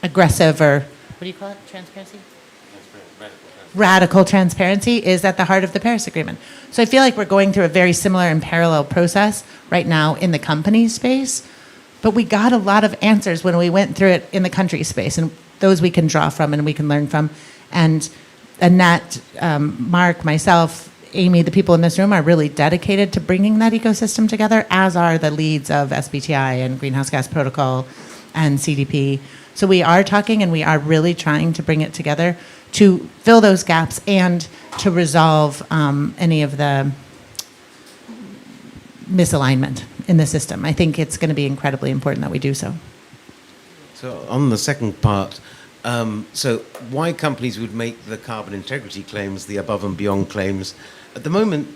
aggressive, or what do you call it, transparency? Radical transparency is at the heart of the Paris Agreement. So I feel like we're going through a very similar and parallel process right now in the company space, but we got a lot of answers when we went through it in the country space, and those we can draw from and we can learn from. And Annette, Mark, myself, Amy, the people in this room are really dedicated to bringing that ecosystem together, as are the leads of SBTI and Greenhouse Gas Protocol and CDP. So we are talking, and we are really trying to bring it together to fill those gaps and to resolve any of the misalignment in the system. I think it's going to be incredibly important that we do so. So on the second part, so why companies would make the carbon integrity claims, the above and beyond claims, at the moment,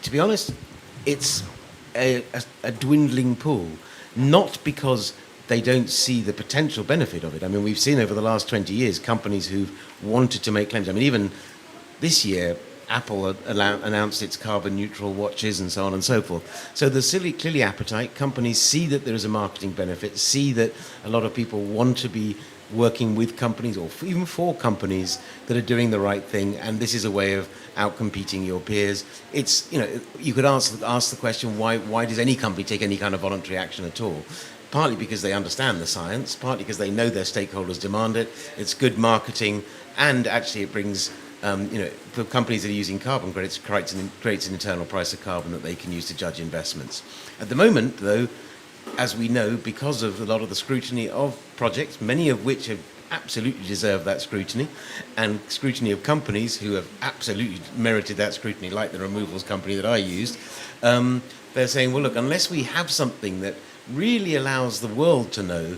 to be honest, it's a dwindling pool, not because they don't see the potential benefit of it. I mean, we've seen over the last 20 years companies who've wanted to make claims. I mean, even this year, Apple announced its carbon neutral watches and so on and so forth. So there's clearly appetite. Companies see that there is a marketing benefit, see that a lot of people want to be working with companies, or even for companies that are doing the right thing, and this is a way of outcompeting your peers. It's, you could ask the question, why does any company take any kind of voluntary action at all? Partly because they understand the science, partly because they know their stakeholders demand it. It's good marketing, and actually it brings, for companies that are using carbon credits, creates an internal price of carbon that they can use to judge investments. At the moment, though, as we know, because of a lot of the scrutiny of projects, many of which have absolutely deserved that scrutiny, and scrutiny of companies who have absolutely merited that scrutiny, like the removals company that I used, they're saying, well, look, unless we have something that really allows the world to know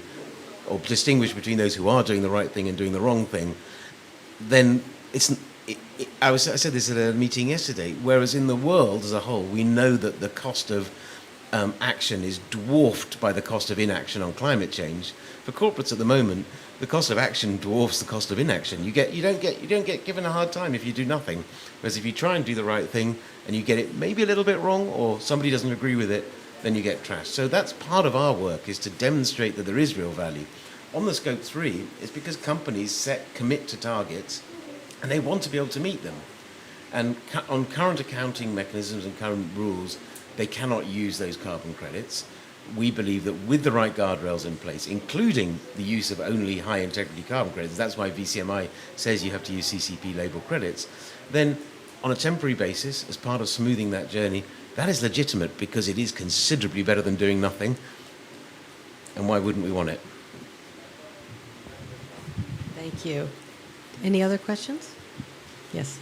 or distinguish between those who are doing the right thing and doing the wrong thing, then I said this at a meeting yesterday, whereas in the world as a whole, we know that the cost of action is dwarfed by the cost of inaction on climate change. For corporates at the moment, the cost of action dwarfs the cost of inaction. You don't get given a hard time if you do nothing. Whereas if you try and do the right thing and you get it maybe a little bit wrong or somebody doesn't agree with it, then you get trashed. So that's part of our work, is to demonstrate that there is real value. On the scope 3, it's because companies commit to targets and they want to be able to meet them. And on current accounting mechanisms and current rules, they cannot use those carbon credits. We believe that with the right guardrails in place, including the use of only high integrity carbon credits, that's why VCMI says you have to use CCP label credits, then on a temporary basis, as part of smoothing that journey, that is legitimate because it is considerably better than doing nothing. And why wouldn't we want it? Thank you. Any other questions? Yes.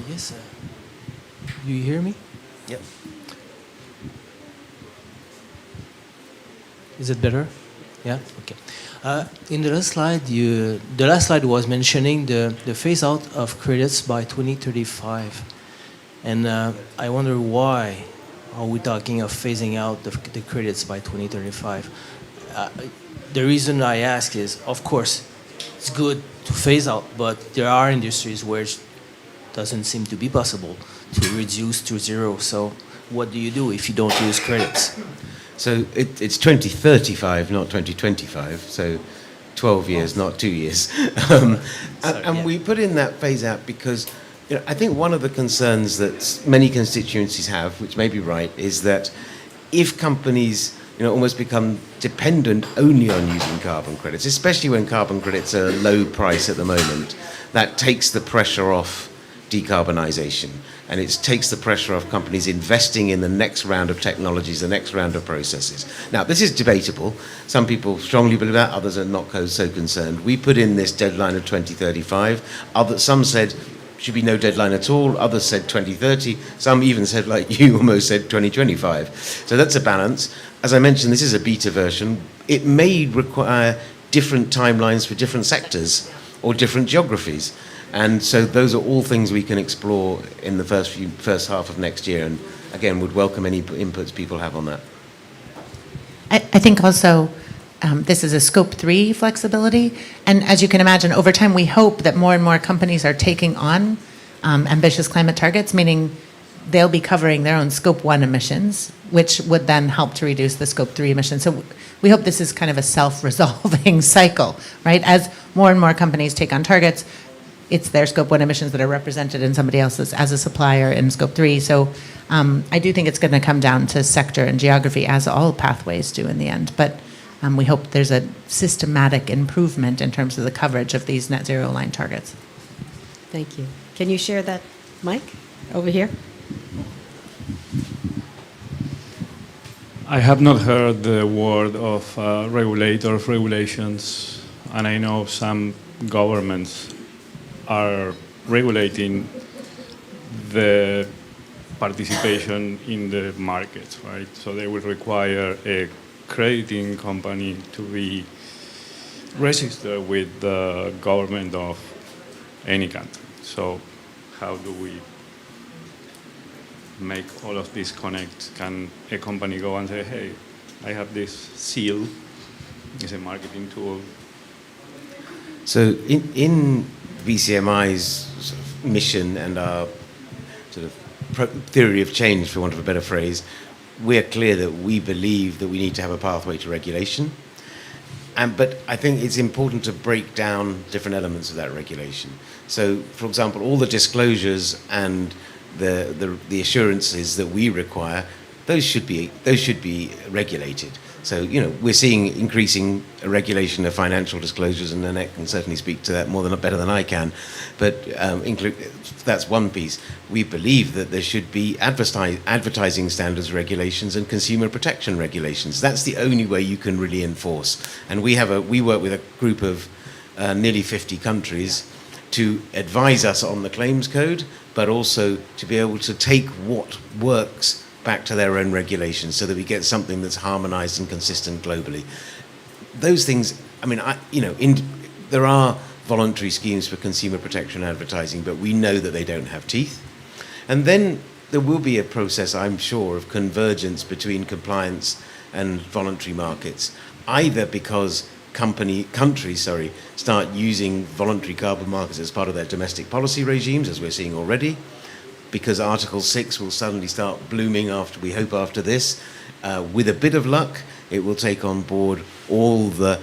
Yes, do you hear me? Yep. Is it better? Yeah. Okay. In the last slide was mentioning the phase out of credits by 2035, and I wonder why are we talking of phasing out the credits by 2035? The reason I ask is, of course, it's good to phase out, but there are industries where it doesn't seem to be possible to reduce to zero. So what do you do if you don't use credits? So it's 2035, not 2025. So 12 years, not 2 years. And we put in that phase out because I think one of the concerns that many constituencies have, which may be right, is that if companies almost become dependent only on using carbon credits, especially when carbon credits are low price at the moment, that takes the pressure off decarbonisation. And it takes the pressure off companies investing in the next round of technologies, the next round of processes. Now, this is debatable. Some people strongly believe that, others are not so concerned. We put in this deadline of 2035. Some said should be no deadline at all. Others said 2030. Some even said, like you almost said, 2025. So that's a balance. As I mentioned, this is a beta version. It may require different timelines for different sectors or different geographies. And so those are all things we can explore in the first half of next year. And again, would welcome any inputs people have on that. I think also this is a scope 3 flexibility. And as you can imagine, over time, we hope that more and more companies are taking on ambitious climate targets, meaning they'll be covering their own scope 1 emissions, which would then help to reduce the scope 3 emissions. So we hope this is kind of a self-resolving cycle, right? As more and more companies take on targets, it's their scope 1 emissions that are represented in somebody else's as a supplier in scope 3. So I do think it's going to come down to sector and geography, as all pathways do in the end. But we hope there's a systematic improvement in terms of the coverage of these net zero aligned targets. Thank you. Can you share that mic over here? I have not heard the word of regulators, regulations, and I know some governments are regulating the participation in the markets, right? So they will require a crediting company to be registered with the government of any country. So how do we make all of this connect? Can a company go and say, hey, I have this seal, it's a marketing tool? So in VCMI's sort of mission and our sort of theory of change, for want of a better phrase, we're clear that we believe that we need to have a pathway to regulation. But I think it's important to break down different elements of that regulation. So, for example, all the disclosures and the assurances that we require, those should be regulated. So, we're seeing increasing regulation of financial disclosures, and Annette can certainly speak to that better than I can. But that's one piece. We believe that there should be advertising standards regulations and consumer protection regulations. That's the only way you can really enforce. And we work with a group of nearly 50 countries to advise us on the claims code, but also to be able to take what works back to their own regulations so that we get something that's harmonized and consistent globally. Those things, there are voluntary schemes for consumer protection advertising, but we know that they don't have teeth. And then there will be a process, I'm sure, of convergence between compliance and voluntary markets, either because countries start using voluntary carbon markets as part of their domestic policy regimes, as we're seeing already, because Article 6 will suddenly start blooming after this. With a bit of luck, it will take on board all the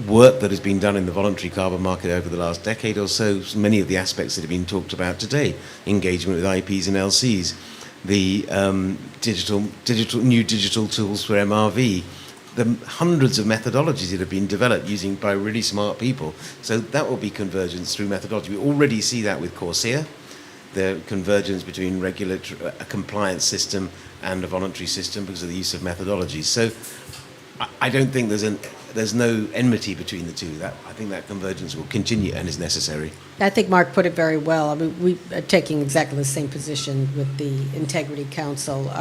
work that has been done in the voluntary carbon market over the last decade or so, many of the aspects that have been talked about today, engagement with IPs and LCs, the new digital tools for MRV, the hundreds of methodologies that have been developed by really smart people. So that will be convergence through methodology. We already see that with Corsair, the convergence between a compliance system and a voluntary system because of the use of methodologies. So I don't think there's no enmity between the two. I think that convergence will continue and is necessary. I think Mark put it very well. I mean, we are taking exactly the same position with the Integrity Council.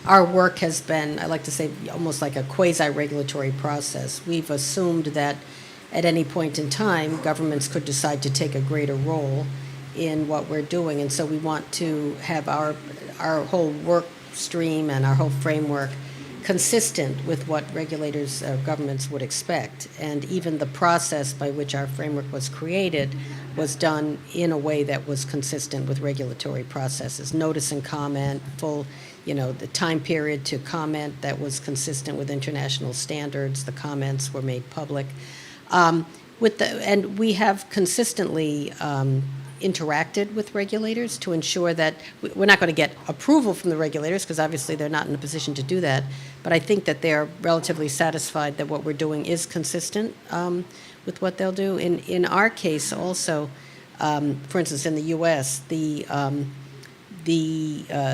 Our work has been, I like to say, almost like a quasi-regulatory process. We've assumed that at any point in time, governments could decide to take a greater role in what we're doing, and so we want to have our whole work stream and our whole framework consistent with what regulators, governments would expect. And even the process by which our framework was created was done in a way that was consistent with regulatory processes. Notice and comment, the time period to comment that was consistent with international standards. The comments were made public. And we have consistently interacted with regulators to ensure that we're not going to get approval from the regulators, because obviously they're not in a position to do that, but I think that they're relatively satisfied that what we're doing is consistent with what they'll do. In our case also, for instance, in the U.S., the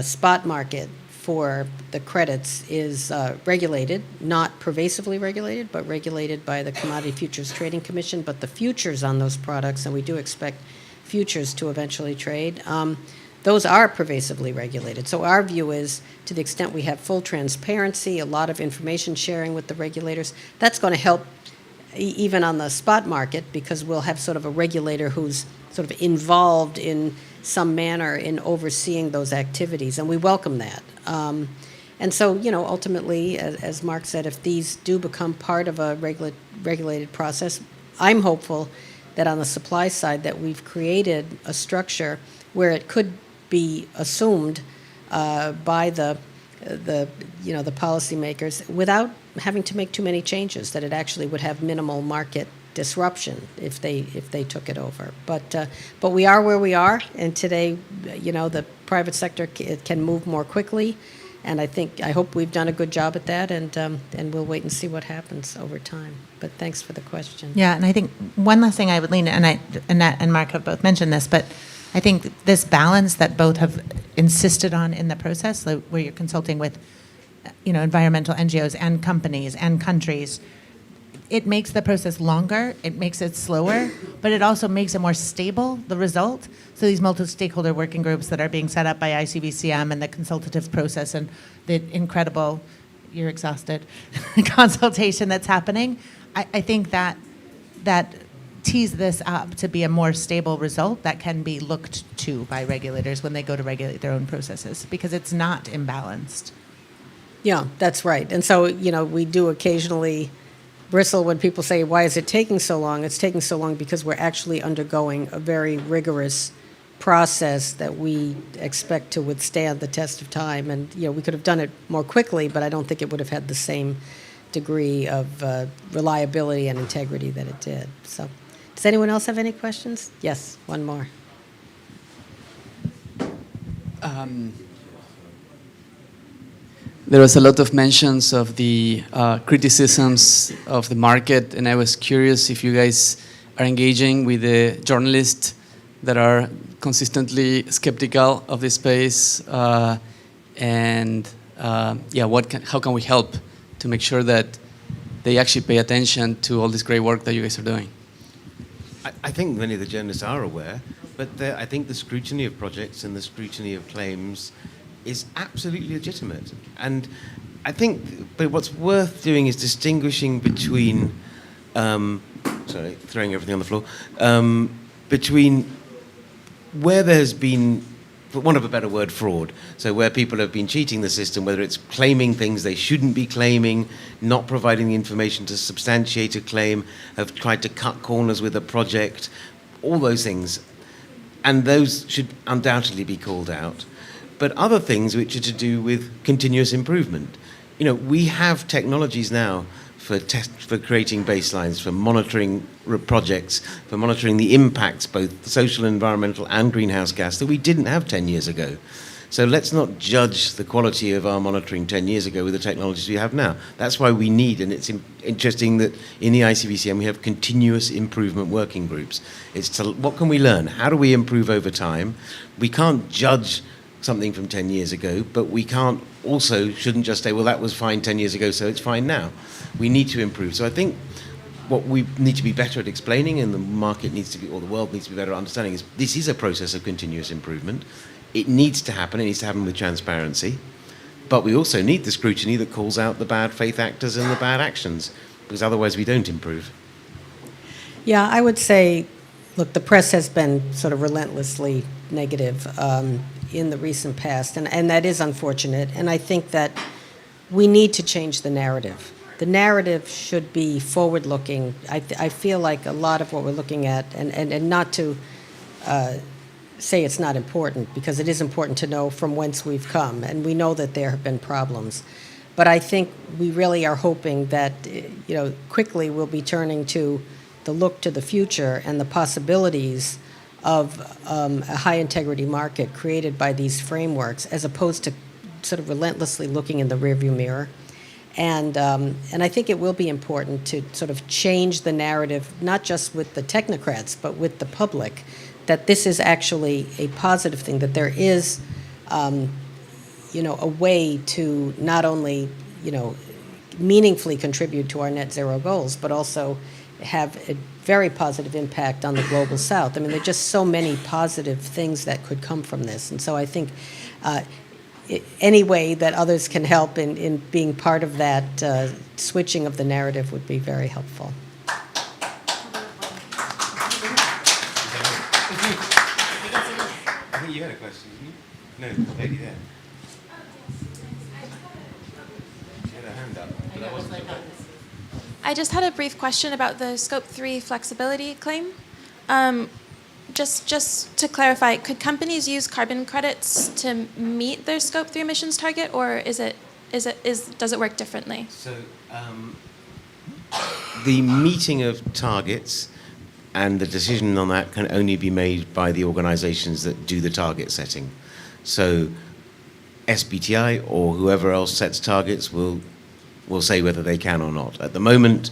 spot market for the credits is regulated, not pervasively regulated, but regulated by the Commodity Futures Trading Commission. But the futures on those products, and we do expect futures to eventually trade, those are pervasively regulated. So our view is, to the extent we have full transparency, a lot of information sharing with the regulators, that's going to help even on the spot market, because we'll have sort of a regulator who's sort of involved in some manner in overseeing those activities, and we welcome that. And so, ultimately, as Mark said, if these do become part of a regulated process, I'm hopeful that on the supply side that we've created a structure where it could be assumed by the policymakers without having to make too many changes, that it actually would have minimal market disruption if they took it over. But we are where we are, and today, the private sector can move more quickly, and I hope we've done a good job at that, and we'll wait and see what happens over time. But thanks for the question. Yeah, and I think one last thing I would lean, and Annette and Mark have both mentioned this, but I think this balance that both have insisted on in the process, where you're consulting with, environmental NGOs and companies and countries, it makes the process longer, it makes it slower, but it also makes it more stable, the result. So these multi-stakeholder working groups that are being set up by ICVCM and the consultative process and the incredible, you're exhausted, consultation that's happening, I think that tees this up to be a more stable result that can be looked to by regulators when they go to regulate their own processes, because it's not imbalanced. Yeah, that's right. And so, we do occasionally bristle when people say, why is it taking so long? It's taking so long because we're actually undergoing a very rigorous process that we expect to withstand the test of time. And, we could have done it more quickly, but I don't think it would have had the same degree of reliability and integrity that it did. So, does anyone else have any questions? Yes, one more. There was a lot of mentions of the criticisms of the market, and I was curious if you guys are engaging with the journalists that are consistently skeptical of the space, how can we help to make sure that they actually pay attention to all this great work that you guys are doing? I think many of the journalists are aware, but I think the scrutiny of projects and the scrutiny of claims is absolutely legitimate. And I think, but what's worth doing is distinguishing between, throwing everything on the floor, between where there's been for want of a better word, fraud. So where people have been cheating the system, whether it's claiming things they shouldn't be claiming, not providing the information to substantiate a claim, have tried to cut corners with a project, all those things. And those should undoubtedly be called out. But other things which are to do with continuous improvement. You know, we have technologies now for creating baselines, for monitoring projects, for monitoring the impacts, both social, environmental, and greenhouse gas, that we didn't have 10 years ago. So let's not judge the quality of our monitoring 10 years ago with the technologies we have now. That's why we need, and it's interesting that in the ICVCM we have continuous improvement working groups. It's to, what can we learn? How do we improve over time? We can't judge something from 10 years ago, but we can't also shouldn't just say, well, that was fine 10 years ago, so it's fine now. We need to improve. So I think what we need to be better at explaining, and the market needs to be, or the world needs to be better at understanding, is this is a process of continuous improvement. It needs to happen. It needs to happen with transparency. But we also need the scrutiny that calls out the bad faith actors and the bad actions, because otherwise we don't improve. Yeah, I would say, look, the press has been sort of relentlessly negative in the recent past, and that is unfortunate. And I think that we need to change the narrative. The narrative should be forward-looking. I feel like a lot of what we're looking at, and not to say it's not important, because it is important to know from whence we've come, and we know that there have been problems. But I think we really are hoping that, you know, quickly we'll be turning to the look to the future and the possibilities of a high-integrity market created by these frameworks, as opposed to sort of relentlessly looking in the rearview mirror. And I think it will be important to sort of change the narrative, not just with the technocrats, but with the public, that this is actually a positive thing, that there is, you know, a way to not only, you know, meaningfully contribute to our net zero goals, but also have a very positive impact on the global south. I mean, there are just so many positive things that could come from this. And so I think any way that others can help in being part of that switching of the narrative would be very helpful. I think you had a question, didn't you? No, lady there. She had her hand up. But that wasn't her. I just had a brief question about the Scope 3 flexibility claim. Just to clarify, could companies use carbon credits to meet their Scope 3 emissions target, or does it work differently? So the meeting of targets and the decision on that can only be made by the organizations that do the target setting. So SBTI or whoever else sets targets will say whether they can or not. At the moment,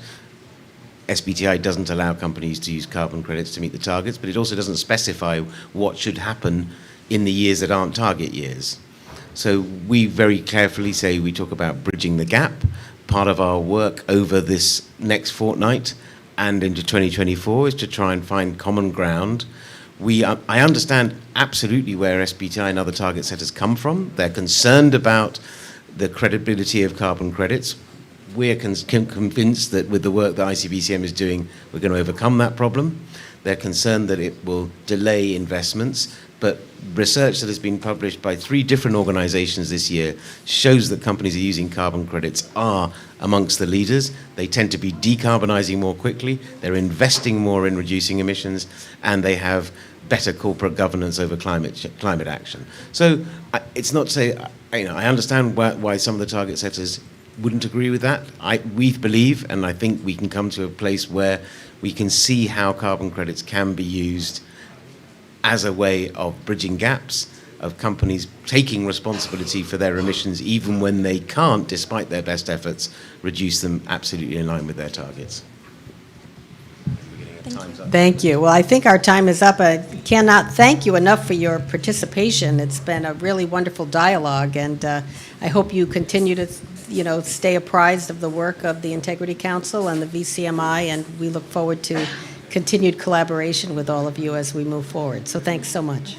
SBTI doesn't allow companies to use carbon credits to meet the targets, but it also doesn't specify what should happen in the years that aren't target years. So we very carefully say we talk about bridging the gap. Part of our work over this next fortnight and into 2024 is to try and find common ground. I understand absolutely where SBTI and other target setters come from. They're concerned about the credibility of carbon credits. We're convinced that with the work that ICVCM is doing, we're going to overcome that problem. They're concerned that it will delay investments, but research that has been published by 3 different organizations this year shows that companies are using carbon credits are amongst the leaders. They tend to be decarbonizing more quickly, they're investing more in reducing emissions, and they have better corporate governance over climate action. So it's not to say, I understand why some of the target setters wouldn't agree with that. We believe, and I think we can come to a place where we can see how carbon credits can be used as a way of bridging gaps, of companies taking responsibility for their emissions even when they can't, despite their best efforts, reduce them absolutely in line with their targets. Thank you. Well, I think our time is up. I cannot thank you enough for your participation. It's been a really wonderful dialogue, and I hope you continue to, stay apprised of the work of the Integrity Council and the VCMI, and we look forward to continued collaboration with all of you as we move forward. So thanks so much.